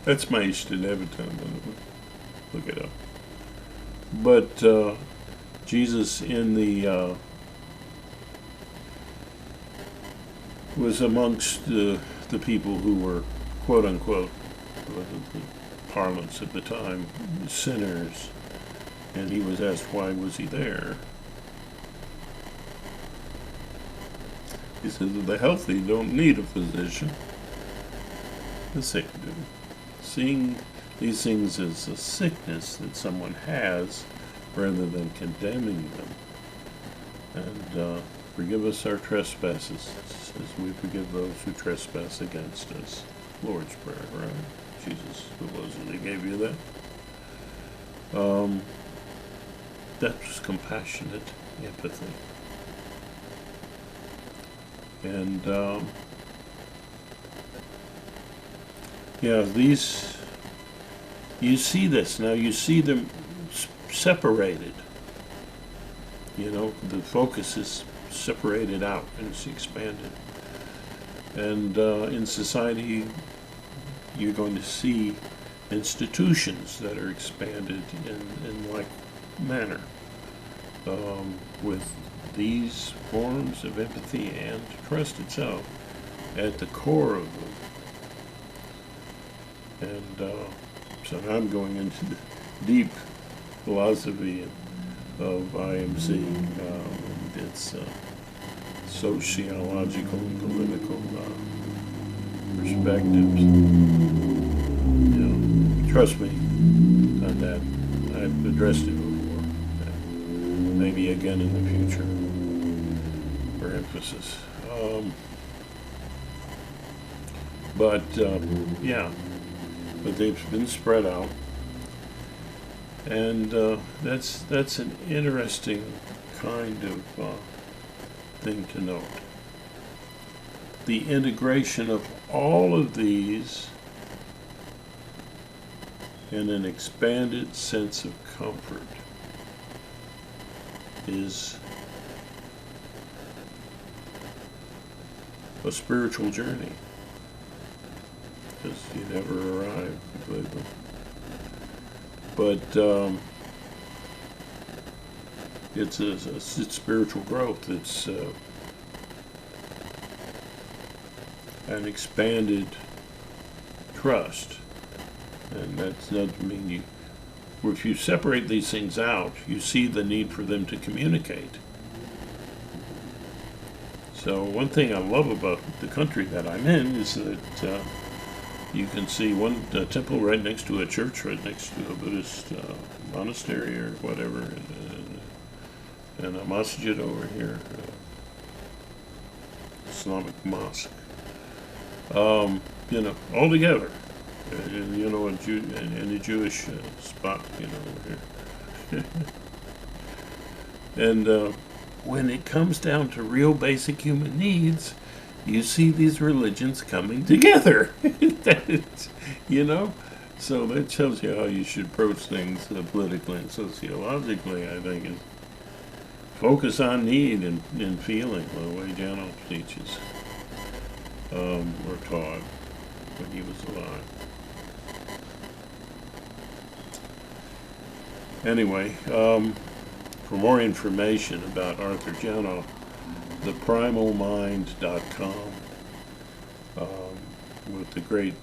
that's Maestr Neviton, look it up. But Jesus was amongst the people who were, quote unquote, the parlance at the time, sinners, and he was asked why was he there. He said that the healthy don't need a physician, the sick do. Seeing these things as a sickness that someone has rather than condemning them. And forgive us our trespasses as we forgive those who trespass against us. Lord's Prayer, right? Jesus supposedly gave you that. That's compassionate empathy. And these, you see this now. You see them separated. The focus is separated out and it's expanded. And in society, you're going to see institutions that are expanded in like manner, with these forms of empathy and trust itself at the core of them. And so now I'm going into the deep philosophy of IMC. It's sociological and political perspectives. Trust me on that. I've addressed it before. Maybe again in the future for emphasis. But they've been spread out, and that's an interesting kind of thing to note. The integration of all of these in an expanded sense of comfort is a spiritual journey, because you never arrive completely. But it's spiritual growth. It's an expanded trust. And that doesn't mean you, if you separate these things out, you see the need for them to communicate. So one thing I love about the country that I'm in is that you can see one temple right next to a church, right next to a Buddhist monastery or whatever, and a masjid over here, Islamic mosque. All together. In a Jewish spot, over here. And when it comes down to real basic human needs, you see these religions coming together. So that tells you how you should approach things politically and sociologically, I think, is focus on need and feeling, the way Jano teaches, or taught when he was alive. Anyway, for more information about Arthur Janoff, theprimalmind.com, with the great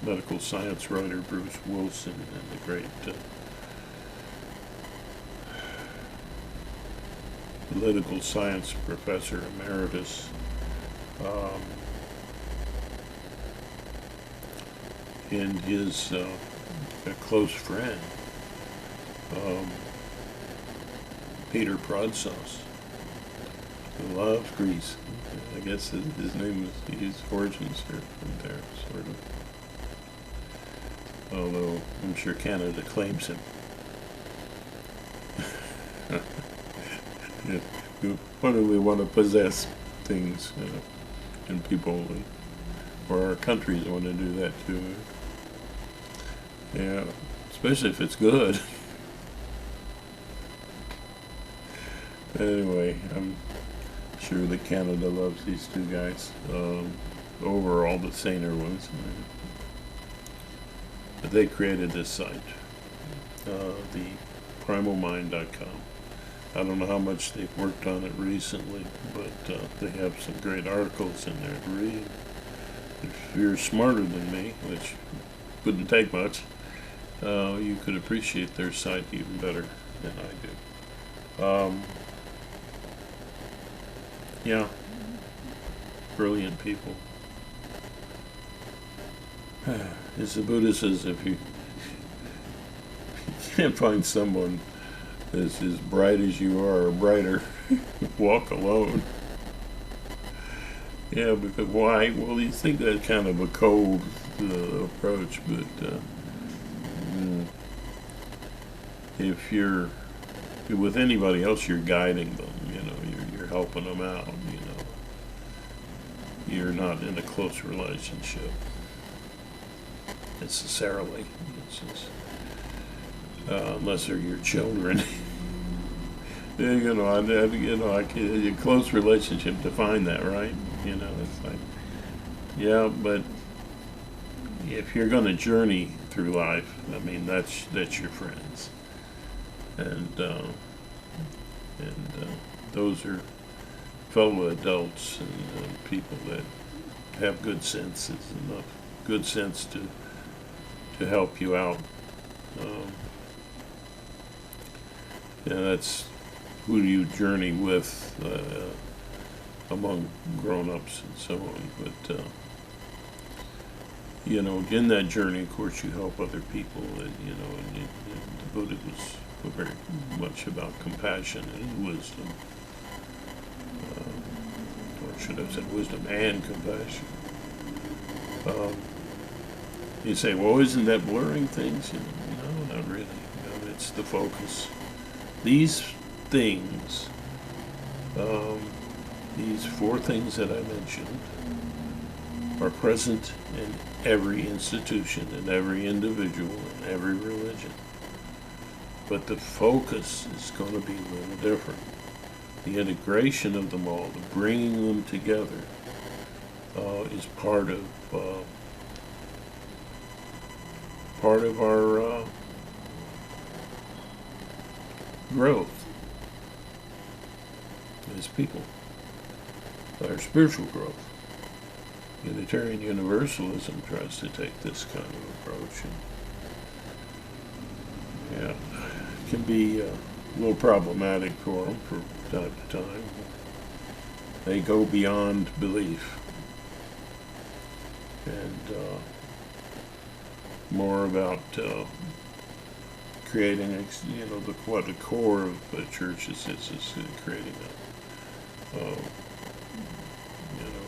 medical science writer Bruce Wilson and the great political science professor emeritus and his a close friend, Peter Prodsauce, who loves Greece. I guess his name was, his origins are from there, sort of. Although I'm sure Canada claims him. Why do we want to possess things and people, or our countries want to do that too? Yeah, especially if it's good. Anyway, I'm sure that Canada loves these two guys over all the saner ones. But they created this site, the primalmind.com. I don't know how much they've worked on it recently, but they have some great articles in there to read. If you're smarter than me, which wouldn't take much, you could appreciate their site even better than I do. Yeah, brilliant people. As the Buddha says, if you can't find someone that's as bright as you are or brighter, walk alone. Yeah, because why? Well, you think that's kind of a cold approach, but if you're with anybody else, you're guiding them. You're helping them out. You're not in a close relationship necessarily. It's just, unless they're your children. A close relationship, define that, right? It's like, yeah, but if you're going to journey through life, I mean, that's your friends, and those are fellow adults and people that have good sense, enough good sense to help you out. That's who you journey with among grown-ups and so on. But in that journey, of course, you help other people. And the Buddha was very much about compassion and wisdom. Or should have said wisdom and compassion. You say, well, isn't that blurring things? No, not really. It's the focus. These things, these four things that I mentioned, are present in every institution, in every individual, in every religion. But the focus is going to be a little different. The integration of them all, the bringing them together, is part of our growth as people, our spiritual growth. Unitarian Universalism tries to take this kind of approach, and yeah, it can be a little problematic for them from time to time. They go beyond belief, and more about creating, what the core of the church is creating a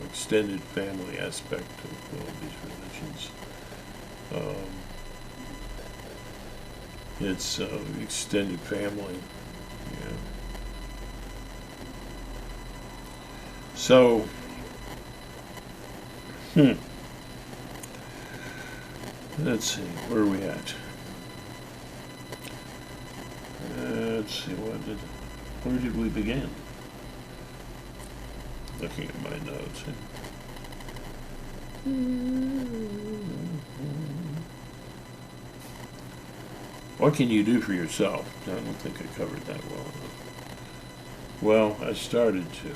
extended family aspect of these religions. It's extended family. Yeah. So, let's see, where are we at? Let's see, where did we begin? Looking at my notes. What can you do for yourself? I don't think I covered that well enough. Well, I started to.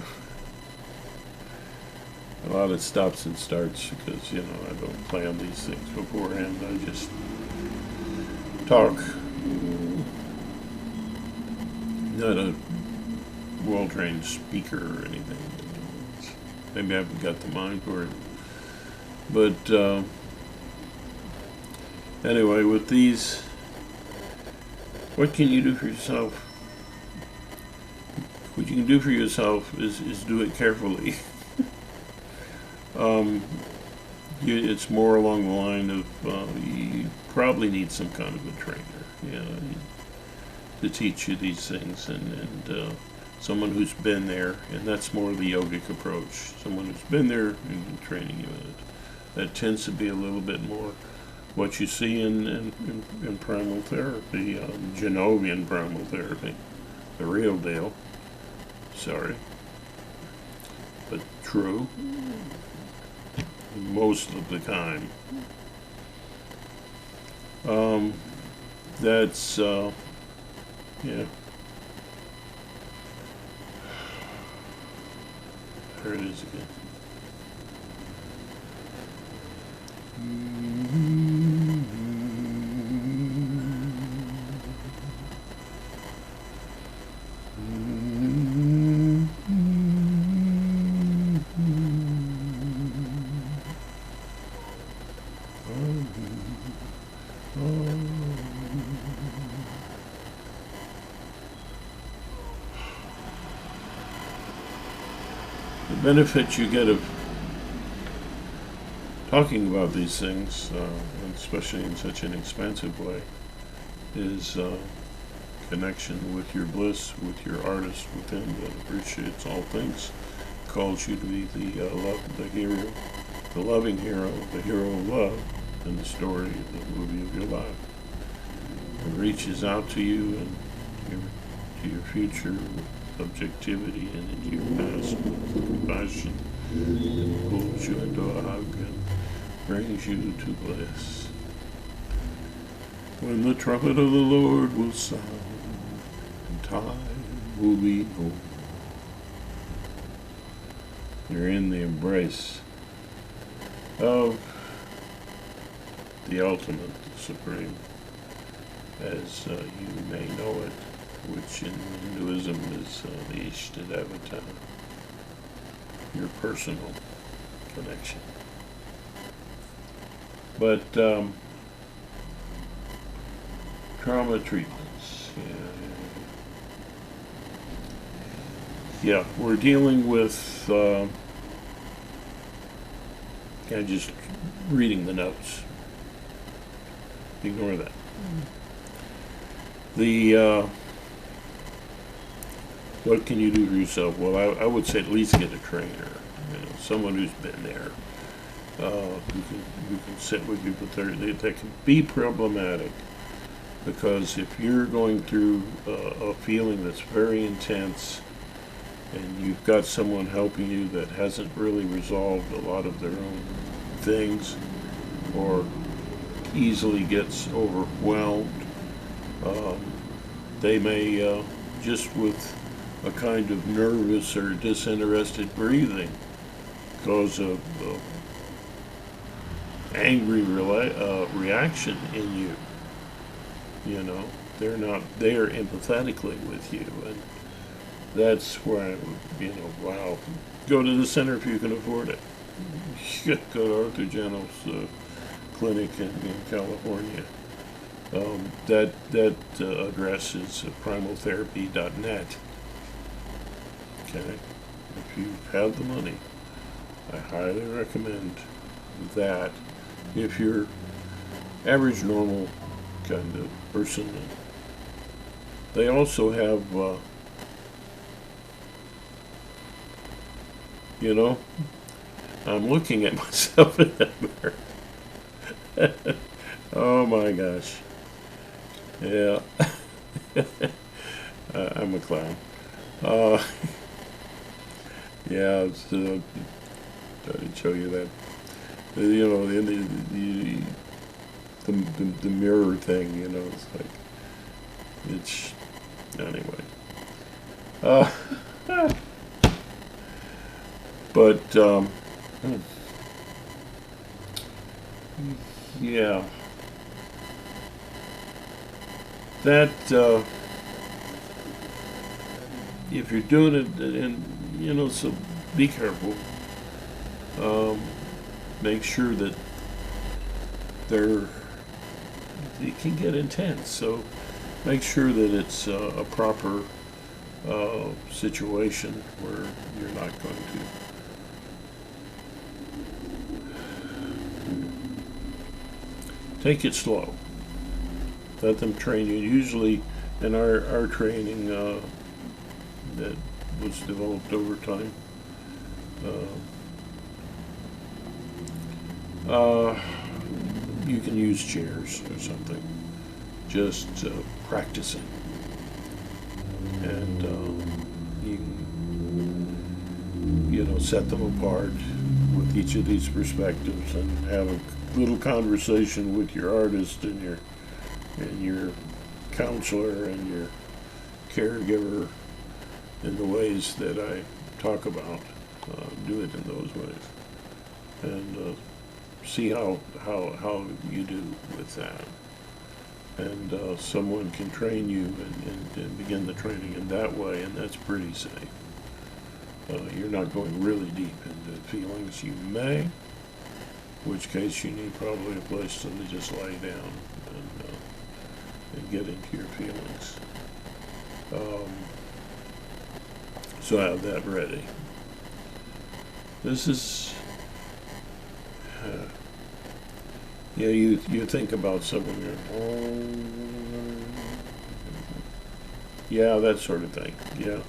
A lot of stops and starts because, I don't plan these things beforehand. I just talk. Not a well-trained speaker or anything. Maybe I haven't got the mind for it. But anyway, with these, what can you do for yourself? What you can do for yourself is do it carefully. It's more along the line of you probably need some kind of a trainer, to teach you these things, and someone who's been there, and that's more the yogic approach. Someone who's been there and training you in it. That tends to be a little bit more what you see in primal therapy, Genovian primal therapy, the real deal. Sorry, but true. Most of the time. That's yeah. There it is again. The benefit you get of talking about these things, especially in such an expansive way, is connection with your bliss, with your artist within that appreciates all things, calls you to be the hero, the loving hero, the hero of love in the story, the movie of your life. It reaches out to you and to your future with objectivity and into your past with compassion, and pulls you into a hug and brings you to bliss. When the trumpet of the Lord will sound, and time will be over. You're in the embrace of the ultimate, the supreme, as you may know it, which in Hinduism is the Ishtadevata, your personal connection. But trauma treatments, yeah, we're dealing with, just reading the notes. Ignore that. The what can you do for yourself? Well, I would say at least get a trainer, someone who's been there, who can sit with you for 30 days. That can be problematic, because if you're going through a feeling that's very intense, and you've got someone helping you that hasn't really resolved a lot of their own things, or easily gets overwhelmed, they may just with a kind of nervous or disinterested breathing cause a angry reaction in you. You know, they're not there empathetically with you, and that's where wow, go to the center if you can afford it. Go to Arthur Janel's clinic in California. That address is primaltherapy.net. Okay, if you have the money, I highly recommend that. If you're average, normal kind of person, they also have, I'm looking at myself in that mirror. Oh my gosh. Yeah. I'm a clown. Yeah, I didn't show you that. The mirror thing, it's like, it's, anyway. But, yeah. That, if you're doing it, and, so be careful. Make sure that it can get intense, so make sure that it's a proper situation where you're not going to take it slow. Let them train you. Usually in our training that was developed over time, you can use chairs or something, just practicing, and you can, set them apart with each of these perspectives and have a little conversation with your artist and your counselor and your caregiver in the ways that I talk about. Do it in those ways, and see how you do with that. And someone can train you and begin the training in that way, and that's pretty safe. You're not going really deep into feelings. You may, in which case you need probably a place to just lie down and get into your feelings. So have that ready. This is, you think about someone, yeah, that sort of thing. Yeah,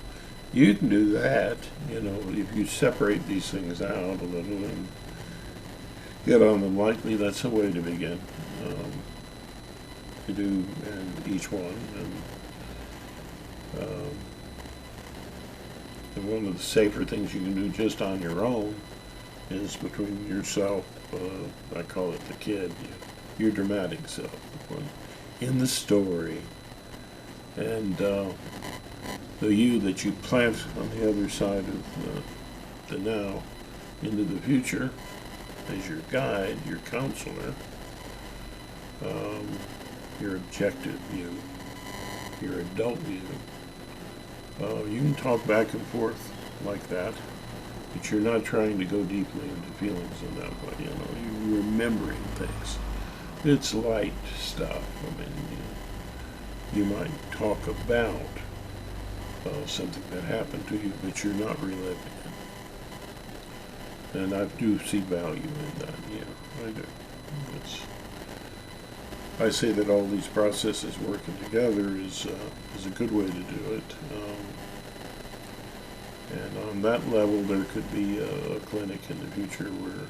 you can do that. If you separate these things out a little and get on them lightly, that's a way to begin. To do in each one, and one of the safer things you can do just on your own is between yourself, I call it the kid, your dramatic self, the one in the story, and the you that you plant on the other side of the now into the future as your guide, your counselor, your objective view, your adult view. You can talk back and forth like that, but you're not trying to go deeply into feelings in that way. You're remembering things. It's light stuff. I mean, you might talk about something that happened to you, but you're not reliving it. And I do see value in that. Yeah, I do. I say that all these processes working together is a good way to do it. And on that level, there could be a clinic in the future where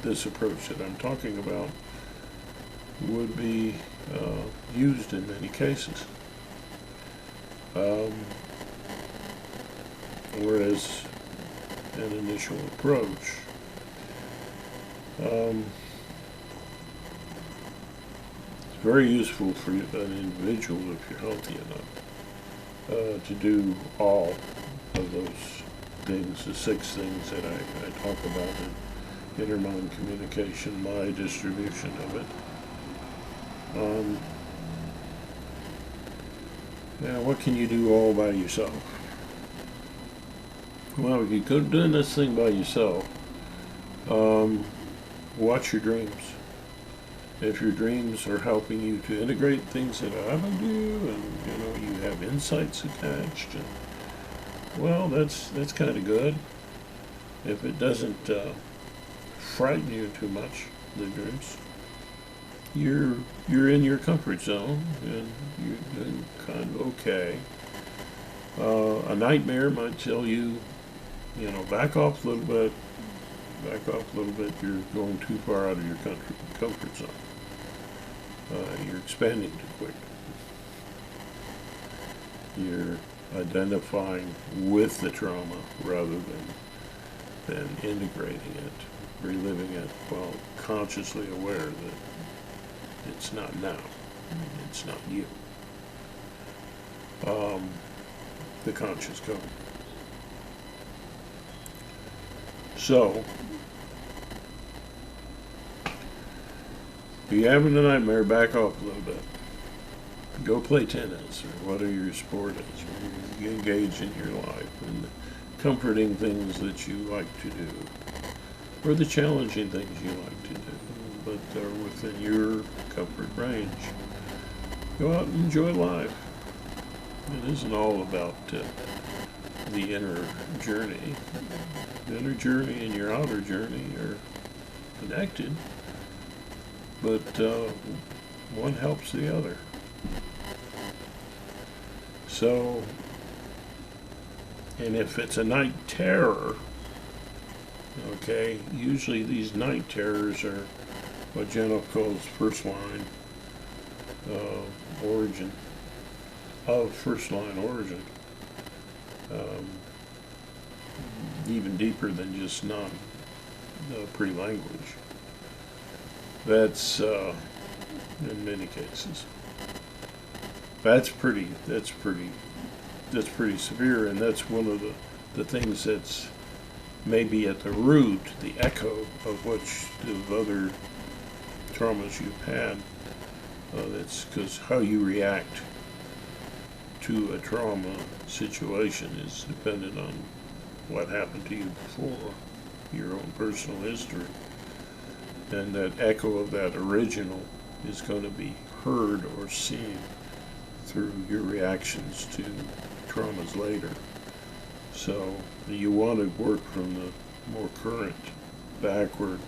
this approach that I'm talking about would be used in many cases. Whereas an initial approach, it's very useful for an individual if you're healthy enough to do all of those things, the 6 things that I talk about intermind communication, my distribution of it. Now, what can you do all by yourself? Well, if you go doing this thing by yourself, watch your dreams. If your dreams are helping you to integrate things that happen to you, and you have insights attached, and, well, that's kind of good. If it doesn't frighten you too much, the dreams, you're in your comfort zone, and you're doing kind of okay. A nightmare might tell you, back off a little bit. Back off a little bit. You're going too far out of your comfort zone. You're expanding too quick. You're identifying with the trauma rather than integrating it, reliving it, while consciously aware that it's not now. It's not you. The conscious code. So, if you're having a nightmare, back off a little bit. Go play tennis or whatever your sport is. Or you engage in your life and the comforting things that you like to do, or the challenging things you like to do, but are within your comfort range. Go out and enjoy life. It isn't all about the inner journey. The inner journey and your outer journey are connected, but one helps the other. So, and if it's a night terror, okay, usually these night terrors are what Jenna calls first line origin, first line origin. Even deeper than just pre-language. That's in many cases. That's pretty severe, and that's one of the things that's maybe at the root, the echo of other traumas you've had. That's because how you react to a trauma situation is dependent on what happened to you before, your own personal history. And that echo of that original is going to be heard or seen through your reactions to traumas later. So you want to work from the more current backward.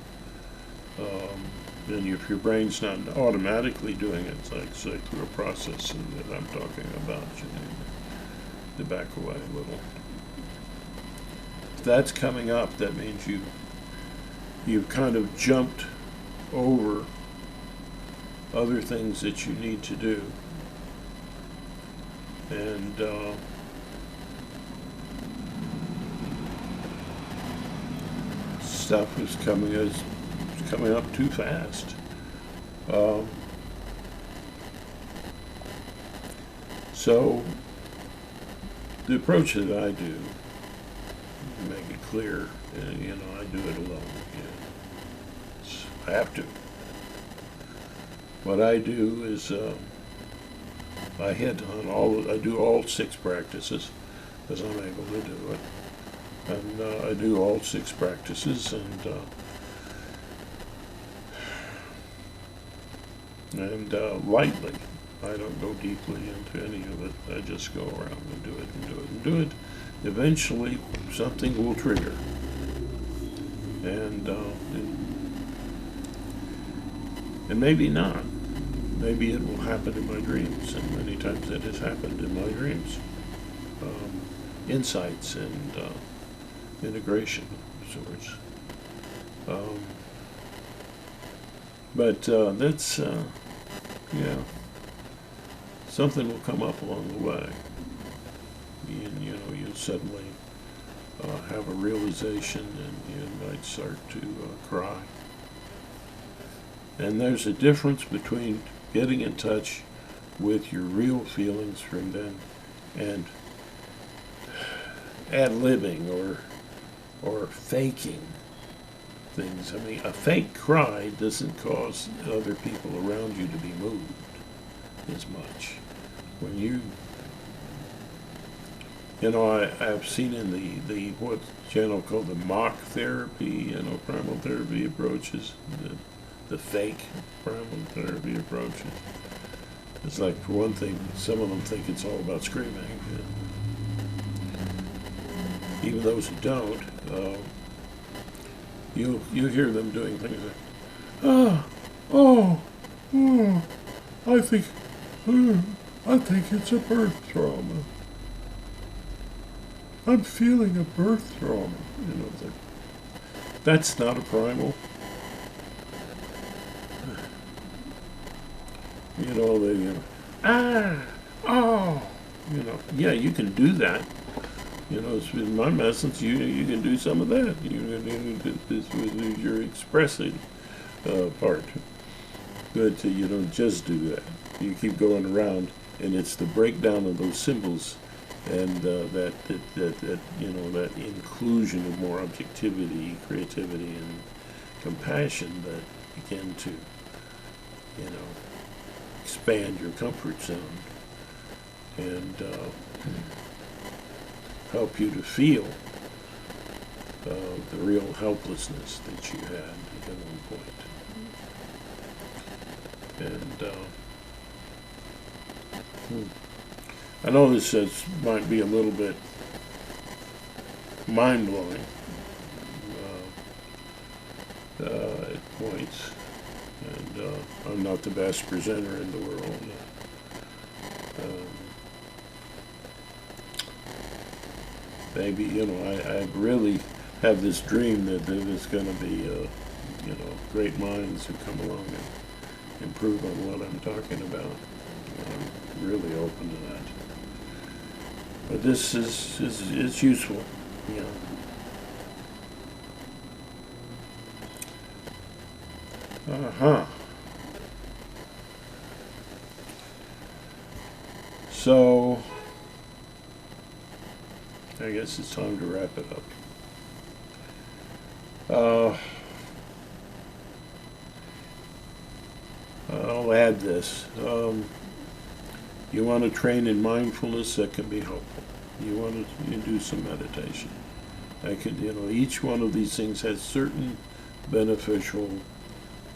And if your brain's not automatically doing it, it's like, say, through a process that I'm talking about, you need to back away a little. If that's coming up, that means you've kind of jumped over other things that you need to do. And stuff is coming up too fast. So the approach that I do, to make it clear, I do it alone. I have to. What I do is I hit on I do all 6 practices, because I'm able to do it. And I do all 6 practices, and lightly. I don't go deeply into any of it. I just go around and do it and do it and do it. Eventually, something will trigger. And maybe not. Maybe it will happen in my dreams, and many times it has happened in my dreams. Insights and integration of sorts. But that's, something will come up along the way. And, you'll suddenly have a realization, and you might start to cry. And there's a difference between getting in touch with your real feelings from then and ad-libbing or faking things. I mean, a fake cry doesn't cause other people around you to be moved as much. When you know, I've seen in the what channel called the mock therapy, you know, primal therapy approaches, the fake primal therapy approaches. It's like, for one thing, some of them think it's all about screaming. Even those who don't, you hear them doing things like, I think it's a birth trauma. I'm feeling a birth trauma. You know, it's like, that's not a primal. You know, they, you know, yeah, you can do that. You know, it's in my message, you can do some of that. This was your expressing part. But you don't just do that. You keep going around, and it's the breakdown of those symbols, and that you know, that inclusion of more objectivity, creativity, and compassion that begin to, you know, expand your comfort zone and help you to feel the real helplessness that you had at one point. And I know this might be a little bit mind-blowing at points, and I'm not the best presenter in the world. Maybe, you know, I really have this dream that there's going to be, you know, great minds who come along and improve on what I'm talking about. I'm really open to that. But this is useful, you know. So, I guess it's time to wrap it up. I'll add this. You want to train in mindfulness, that can be helpful. You want to do some meditation. You know, each one of these things has certain beneficial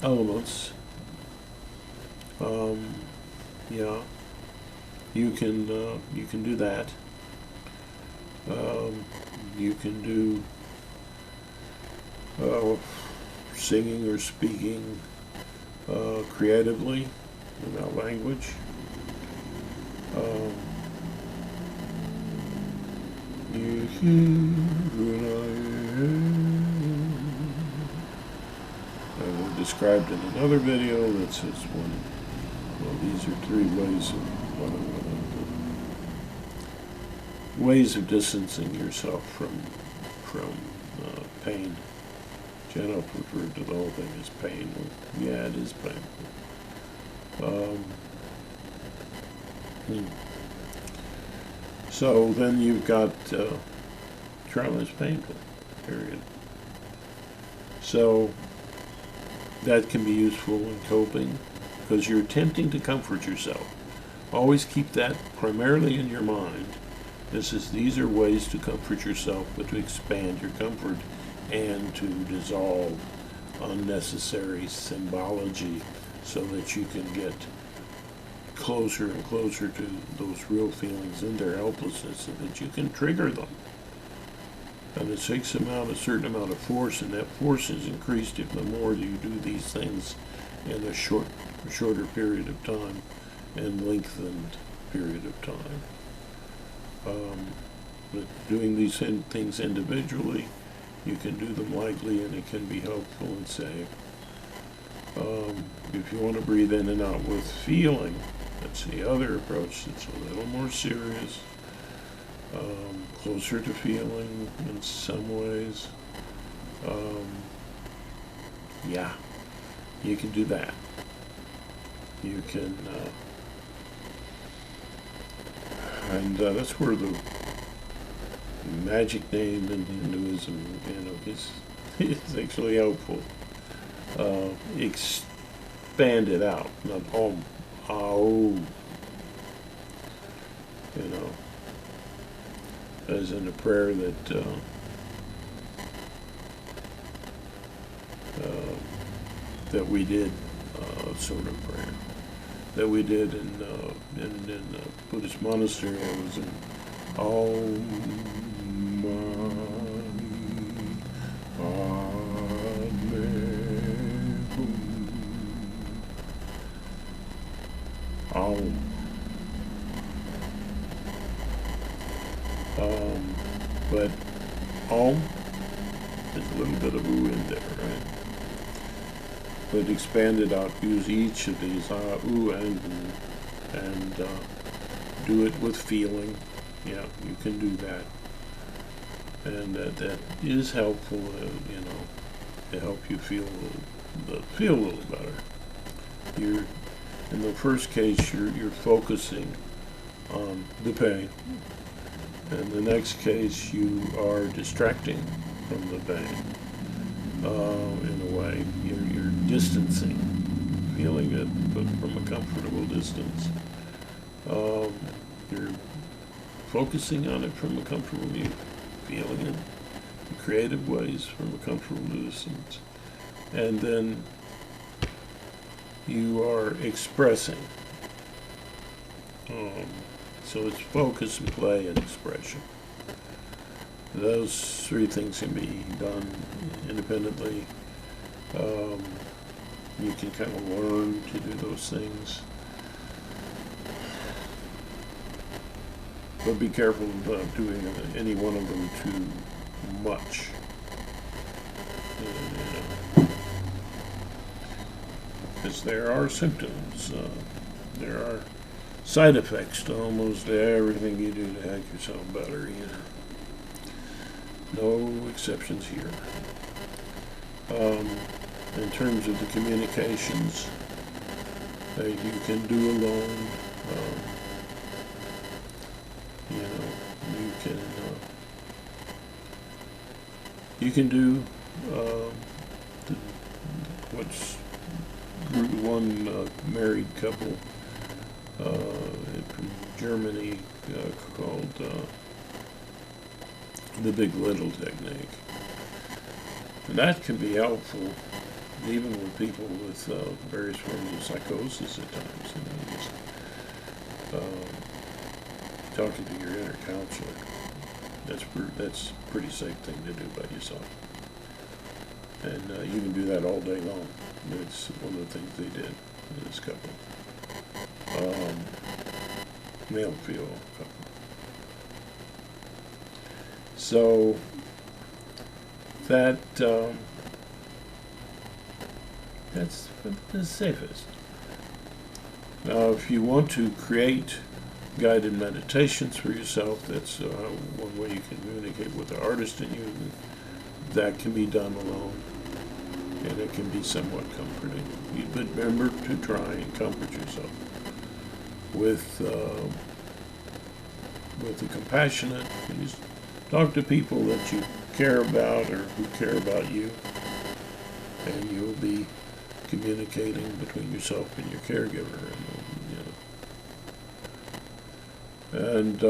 elements. Yeah, you can do that. You can do singing or speaking creatively without language. You described in another video that says these are 3 ways of distancing yourself from pain. Jenna referred to the whole thing as pain. Yeah, it is painful. So then you've got trauma is painful, period. So that can be useful in coping because you're attempting to comfort yourself. Always keep that primarily in your mind. These are ways to comfort yourself, but to expand your comfort and to dissolve unnecessary symbology so that you can get closer and closer to those real feelings in their helplessness so that you can trigger them. And it takes a certain amount of force, and that force is increased if the more you do these things in a shorter period of time and lengthened period of time. But doing these things individually, you can do them lightly and it can be helpful and safe. If you want to breathe in and out with feeling, that's the other approach that's a little more serious, closer to feeling in some ways. Yeah, you can do that. You can, and that's where the magic name in Hinduism, you know, is It's actually helpful. Expand it out, not oh, you know, as in a prayer that we did, sort of prayer that we did in a Buddhist monastery. I was in Om Mani Padme Hum. Om. But Om, there's a little bit of ooh in there, right? But expand it out. Use each of these ooh and do it with feeling. Yeah, you can do that, and that is helpful. You know, to help you feel a little better. You're in the first case, you're focusing on the pain. In the next case, you are distracting from the pain. In a way, you're distancing, feeling it, but from a comfortable distance. You're focusing on it from a comfortable view, feeling it in creative ways from a comfortable distance. And then you are expressing. So it's focus and play and expression. Those three things can be done independently. You can kind of learn to do those things. But be careful about doing any one of them too much. Because there are symptoms. There are side effects to almost everything you do to make yourself better. No exceptions here. In terms of the communications that you can do alone, you can do what's one married couple from Germany called the Big Little technique. And that can be helpful even with people with various forms of psychosis at times. Just talking to your inner counselor. That's a pretty safe thing to do by yourself. And you can do that all day long. That's one of the things they did in this couple. Male female couple. So that's the safest. Now, if you want to create guided meditations for yourself, that's one way you can communicate with the artist in you. That can be done alone, and it can be somewhat comforting. But remember to try and comfort yourself with the compassionate. You just talk to people that you care about or who care about you, and you'll be communicating between yourself and your caregiver, and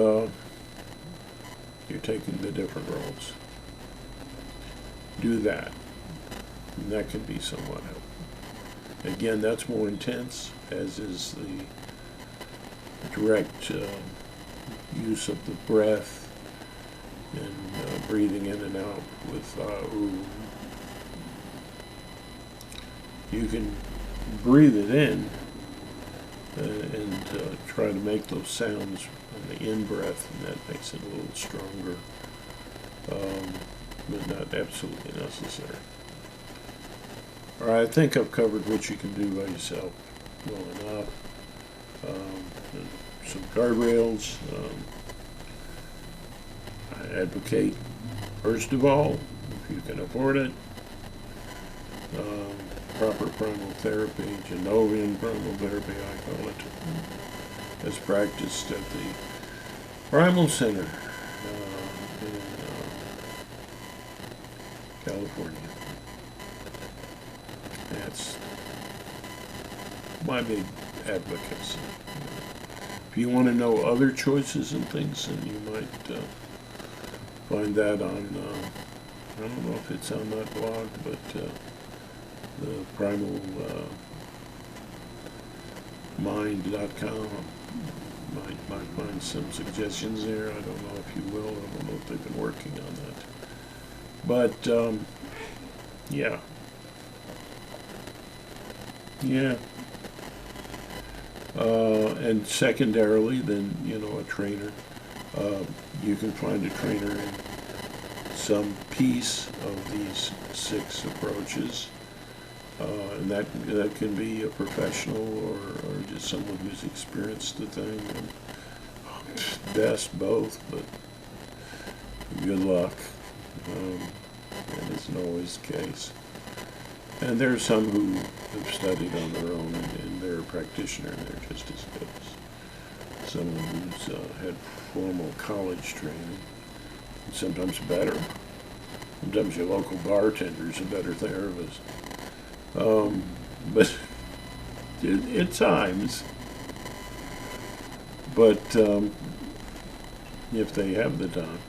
you're taking the different roles. Do that, and that can be somewhat helpful. Again, that's more intense, as is the direct use of the breath and breathing in and out with ooh. You can breathe it in and try to make those sounds on the in-breath, and that makes it a little stronger, but not absolutely necessary. All right, I think I've covered what you can do by yourself well enough. Some guardrails. I advocate, first of all, if you can afford it, proper primal therapy, Genovian primal therapy, I call it, as practiced at the Primal Center in California. That's my big advocacy. If you want to know other choices and things, then you might find that on, I don't know if it's on that blog, but the primalmind.com might find some suggestions there. I don't know if you will. I don't know if they've been working on that. But, yeah. Yeah. And secondarily, then, a trainer. You can find a trainer in some piece of these 6 approaches. And that can be a professional or just someone who's experienced the thing. And best both, but good luck. That isn't always the case. And there are some who have studied on their own and they're a practitioner and they're just as good as someone who's had formal college training. And sometimes better. Sometimes your local bartender's a better therapist. But at times. But if they have the time.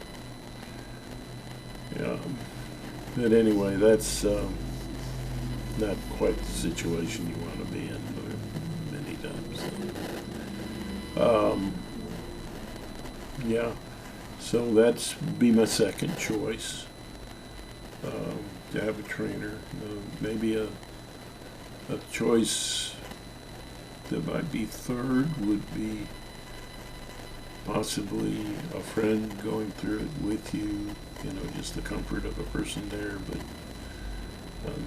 Yeah. But anyway, that's not quite the situation you want to be in many times. Yeah. So that's be my second choice. To have a trainer. Maybe a choice that might be third would be possibly a friend going through it with you, just the comfort of a person there, but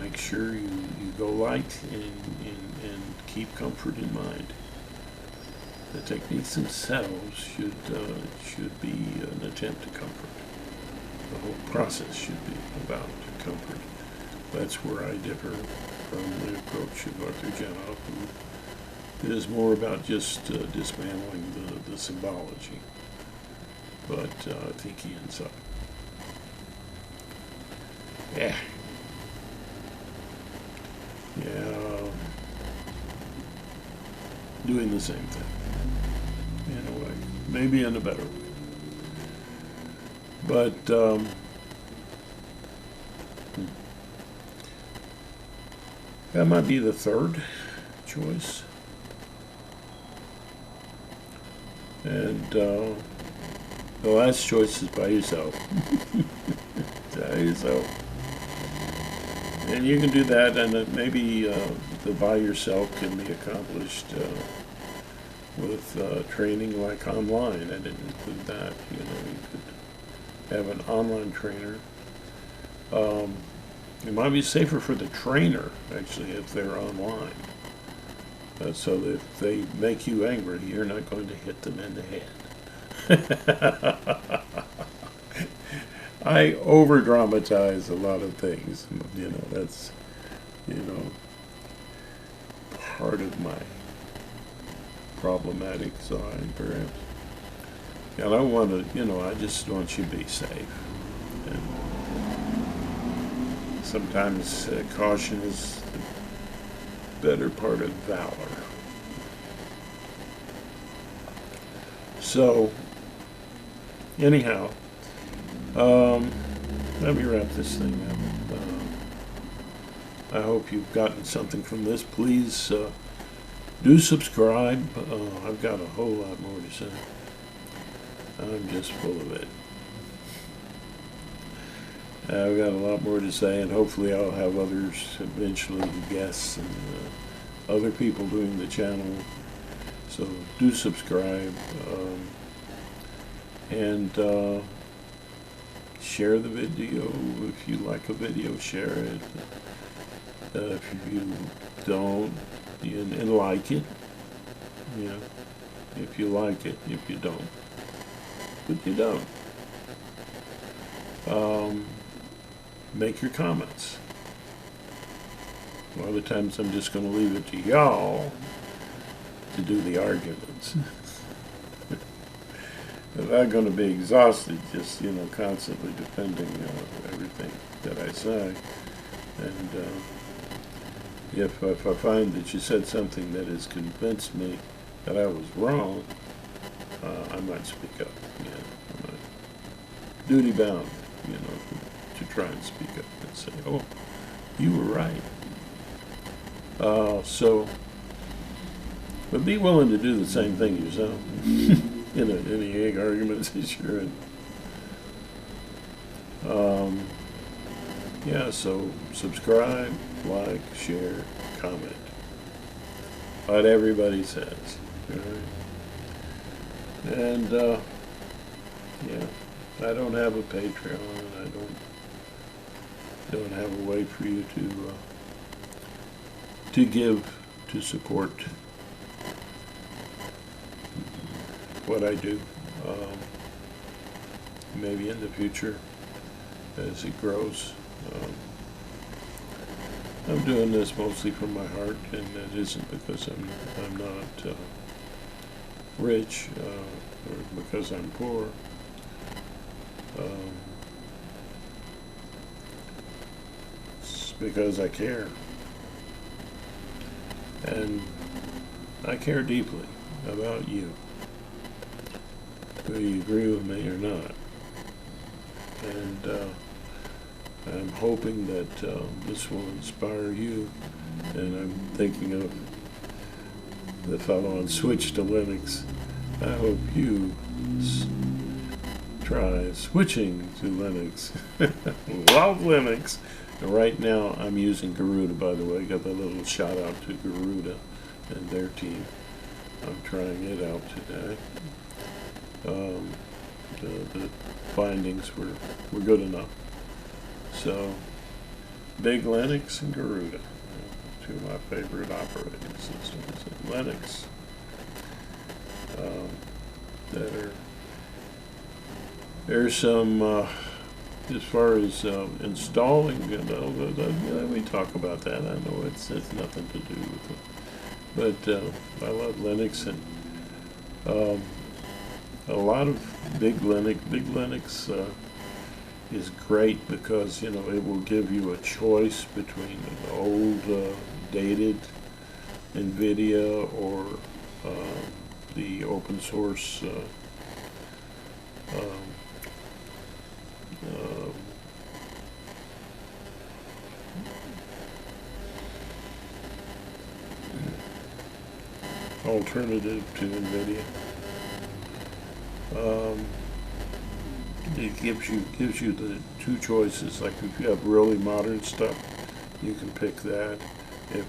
make sure you go light and keep comfort in mind. The techniques themselves should be an attempt to comfort. The whole process should be about comfort. That's where I differ from the approach of Arthur Janoff, who is more about just dismantling the symbology. But I think he ends up, yeah, doing the same thing in a way, maybe in a better way. But that might be the third choice. And the last choice is by yourself. By yourself. And you can do that, and maybe the by yourself can be accomplished with training like online. I didn't include that. You could have an online trainer. It might be safer for the trainer, actually, if they're online. So that if they make you angry, you're not going to hit them in the head. I over-dramatize a lot of things. That's, part of my problematic side, perhaps. And I want to, I just want you to be safe. And sometimes caution is the better part of valor. So, anyhow, let me wrap this thing up. I hope you've gotten something from this. Please do subscribe. I've got a whole lot more to say. I'm just full of it. I've got a lot more to say, and hopefully I'll have others eventually, guests and other people doing the channel. So do subscribe and share the video. If you like a video, share it. If you don't, and like it. If you like it, if you don't. But you don't. Make your comments. A lot of times I'm just going to leave it to y'all to do the arguments. I'm not going to be exhausted just, constantly defending everything. anything that I say. And if I find that you said something that has convinced me that I was wrong, I might speak up. Yeah, I might duty bound, to try and speak up and say, "Oh, you were right." But be willing to do the same thing yourself in any egg arguments that you're in. Yeah, so subscribe, like, share, comment. What everybody says. All right? And yeah, I don't have a Patreon. I don't have a way for you to give to support what I do. Maybe in the future, as it grows. I'm doing this mostly from my heart, and it isn't because I'm not rich or because I'm poor. It's because I care, and I care deeply about you, whether you agree with me or not. And I'm hoping that this will inspire you, and I'm thinking of the fellow on Switch to Linux. I hope you try switching to Linux. Love Linux. And right now I'm using Garuda, by the way. Got a little shout out to Garuda and their team. I'm trying it out today. The findings were good enough. So, Big Linux and Garuda, two of my favorite operating systems. And Linux, there's some, as far as installing, we talk about that. I know it's nothing to do with it. But I love Linux, and a lot of Big Linux is great because it will give you a choice between an old dated NVIDIA or the open source alternative to NVIDIA. It gives you the two choices. Like if you have really modern stuff, you can pick that. If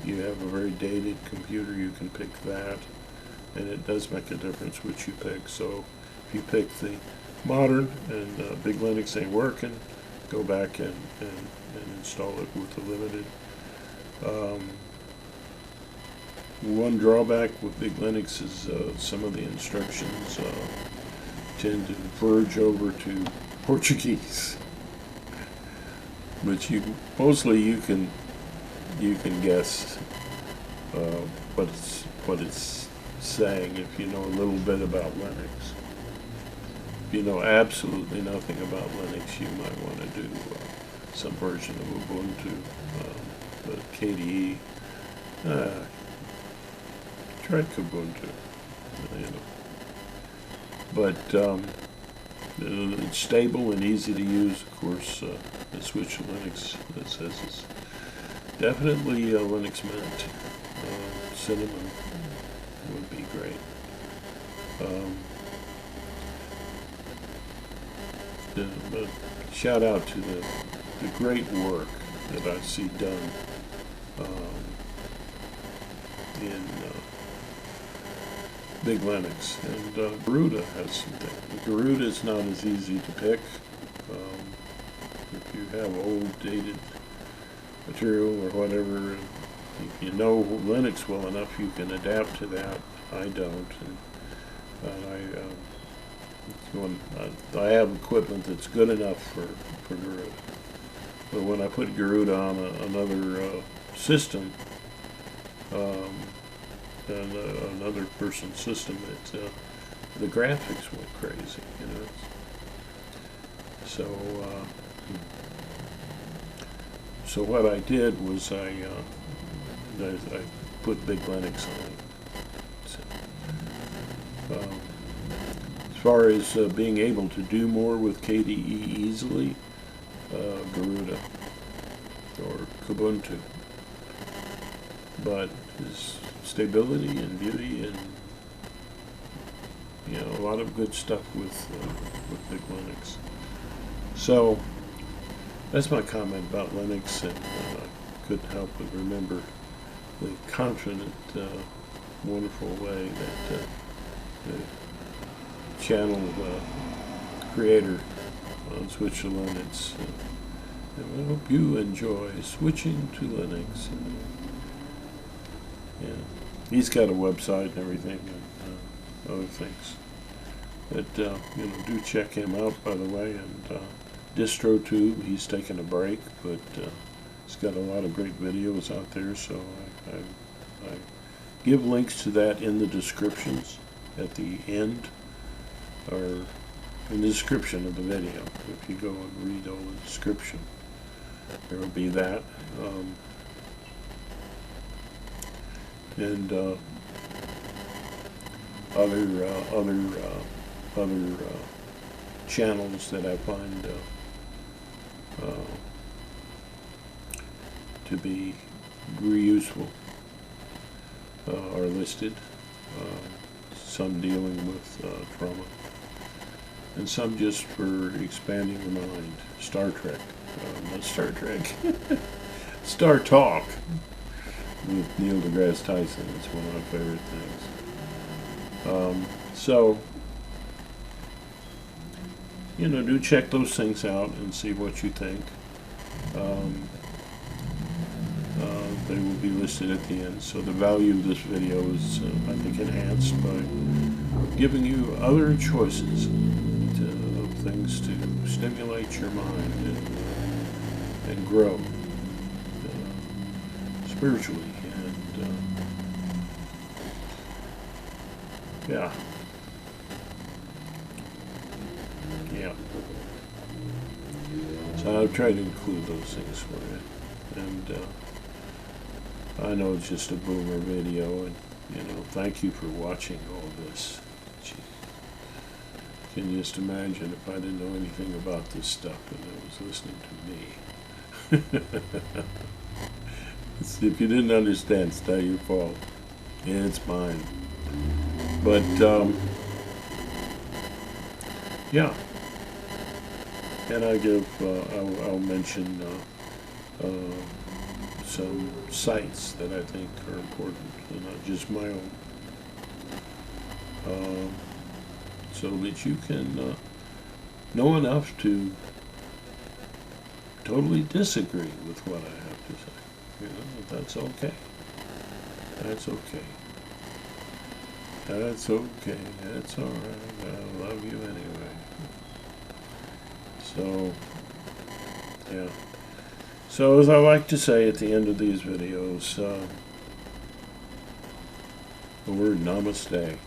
you have a very dated computer, you can pick that. And it does make a difference which you pick. So if you pick the modern and Big Linux ain't working, go back and install it with the limited. One drawback with Big Linux is some of the instructions tend to verge over to Portuguese, but mostly you can guess what it's saying if you know a little bit about Linux. If you know absolutely nothing about Linux, you might want to do some version of Ubuntu, the KDE. Try Kubuntu, but it's stable and easy to use. Of course, the switch to Linux that says it's definitely Linux Mint. Cinnamon would be great. But shout out to the great work that I see done in Big Linux, and Garuda has some things. Garuda is not as easy to pick. If you have old dated material or whatever, if you know Linux well enough, you can adapt to that. I don't, and I have equipment that's good enough for Garuda. But when I put Garuda on another system, and another person's system, the graphics went crazy, So So what I did was I put Big Linux on it. So, as far as being able to do more with KDE easily, Garuda or Kubuntu. But his stability and beauty and a lot of good stuff with Big Linux. So that's my comment about Linux, and couldn't help but remember the confident, wonderful way that the channel creator on Switch to Linux. And I hope you enjoy switching to Linux. Yeah, he's got a website and everything, and other things. But do check him out, by the way. And DistroTube, he's taking a break, but he's got a lot of great videos out there. So I give links to that in the descriptions at the end, or in the description of the video. If you go and read all the description, there will be that. And other channels that I find to be useful are listed. Some dealing with trauma, and some just for expanding the mind. Star Trek, not Star Trek, Star Talk with Neil deGrasse Tyson. It's one of my favorite things. So, do check those things out and see what you think. They will be listed at the end. So the value of this video is, I think, enhanced by giving you other choices of things to stimulate your mind and grow spiritually. And yeah. So I've tried to include those things for you. And I know it's just a boomer video, and thank you for watching all this. Gee. Can you just imagine if I didn't know anything about this stuff and it was listening to me? If you didn't understand, it's not your fault. Yeah, it's mine. But yeah. And I'll mention some sites that I think are important, and not just my own, so that you can know enough to totally disagree with what I have to say. That's okay. That's okay. That's okay. That's all right. I love you anyway. So, yeah. So, as I like to say at the end of these videos, the word namaste,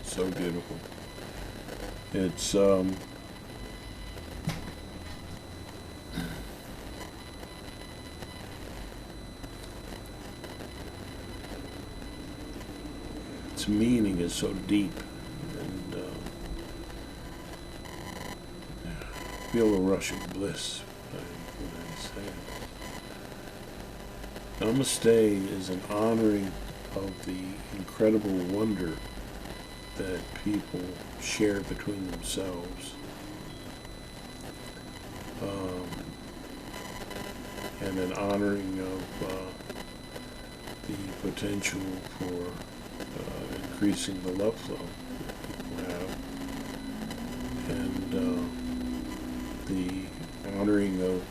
so beautiful. It's, its meaning is so deep, and feel a rush of bliss when I say it. Namaste is an honoring of the incredible wonder that people share between themselves, and an honoring of the potential for increasing the love flow that people have, and the honoring of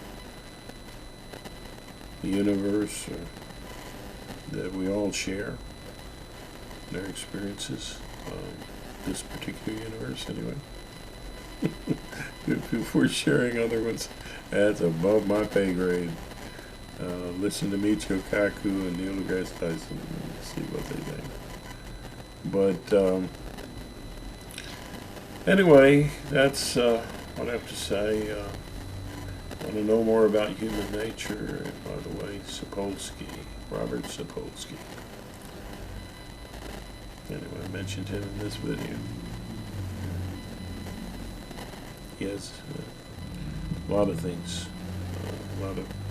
the universe that we all share, their experiences, this particular universe anyway. If we're sharing other ones, that's above my pay grade. Listen to Michio Kaku and Neil deGrasse Tyson and see what they think. But anyway, that's what I have to say. Want to know more about human nature? And by the way, Robert Sapolsky. Anyway, I mentioned him in this video. He has a lot of things.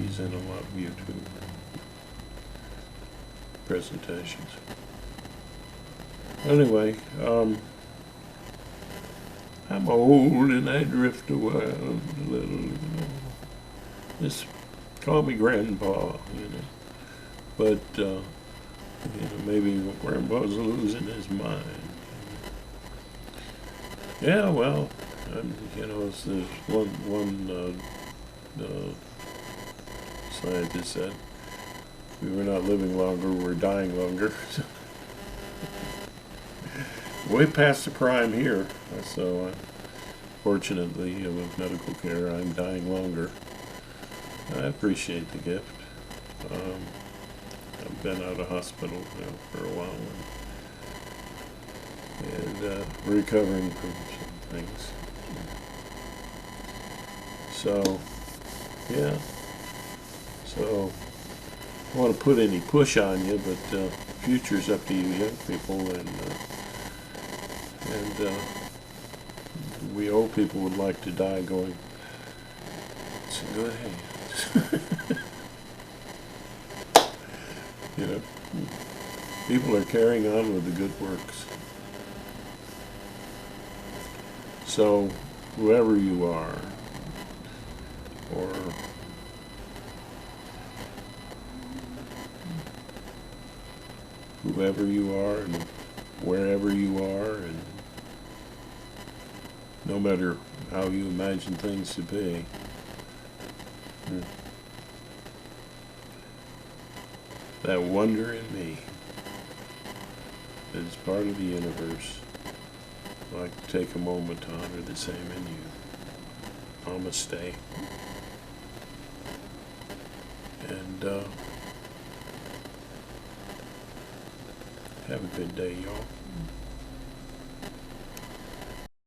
He's in a lot of YouTube presentations. Anyway, I'm old and I drift a while a little, you know. Just call me Grandpa, you know. But, you know, maybe Grandpa's losing his mind. Yeah, well, you know, there's one scientist said, we're not living longer, we're dying longer. Way past the prime here, so fortunately with medical care I'm dying longer. I appreciate the gift. I've been out of hospital now for a while and recovering from some things. So, yeah. So, I don't want to put any push on you, but future's up to you young people, and we old people would like to die going, it's in good hands. You know, people are carrying on with the good works. So, whoever you are, or whoever you are, and wherever you are, and no matter how you imagine things to be, that wonder in me that is part of the universe. I'd like to take a moment to honor the same in you. Namaste. And have a good day, y'all.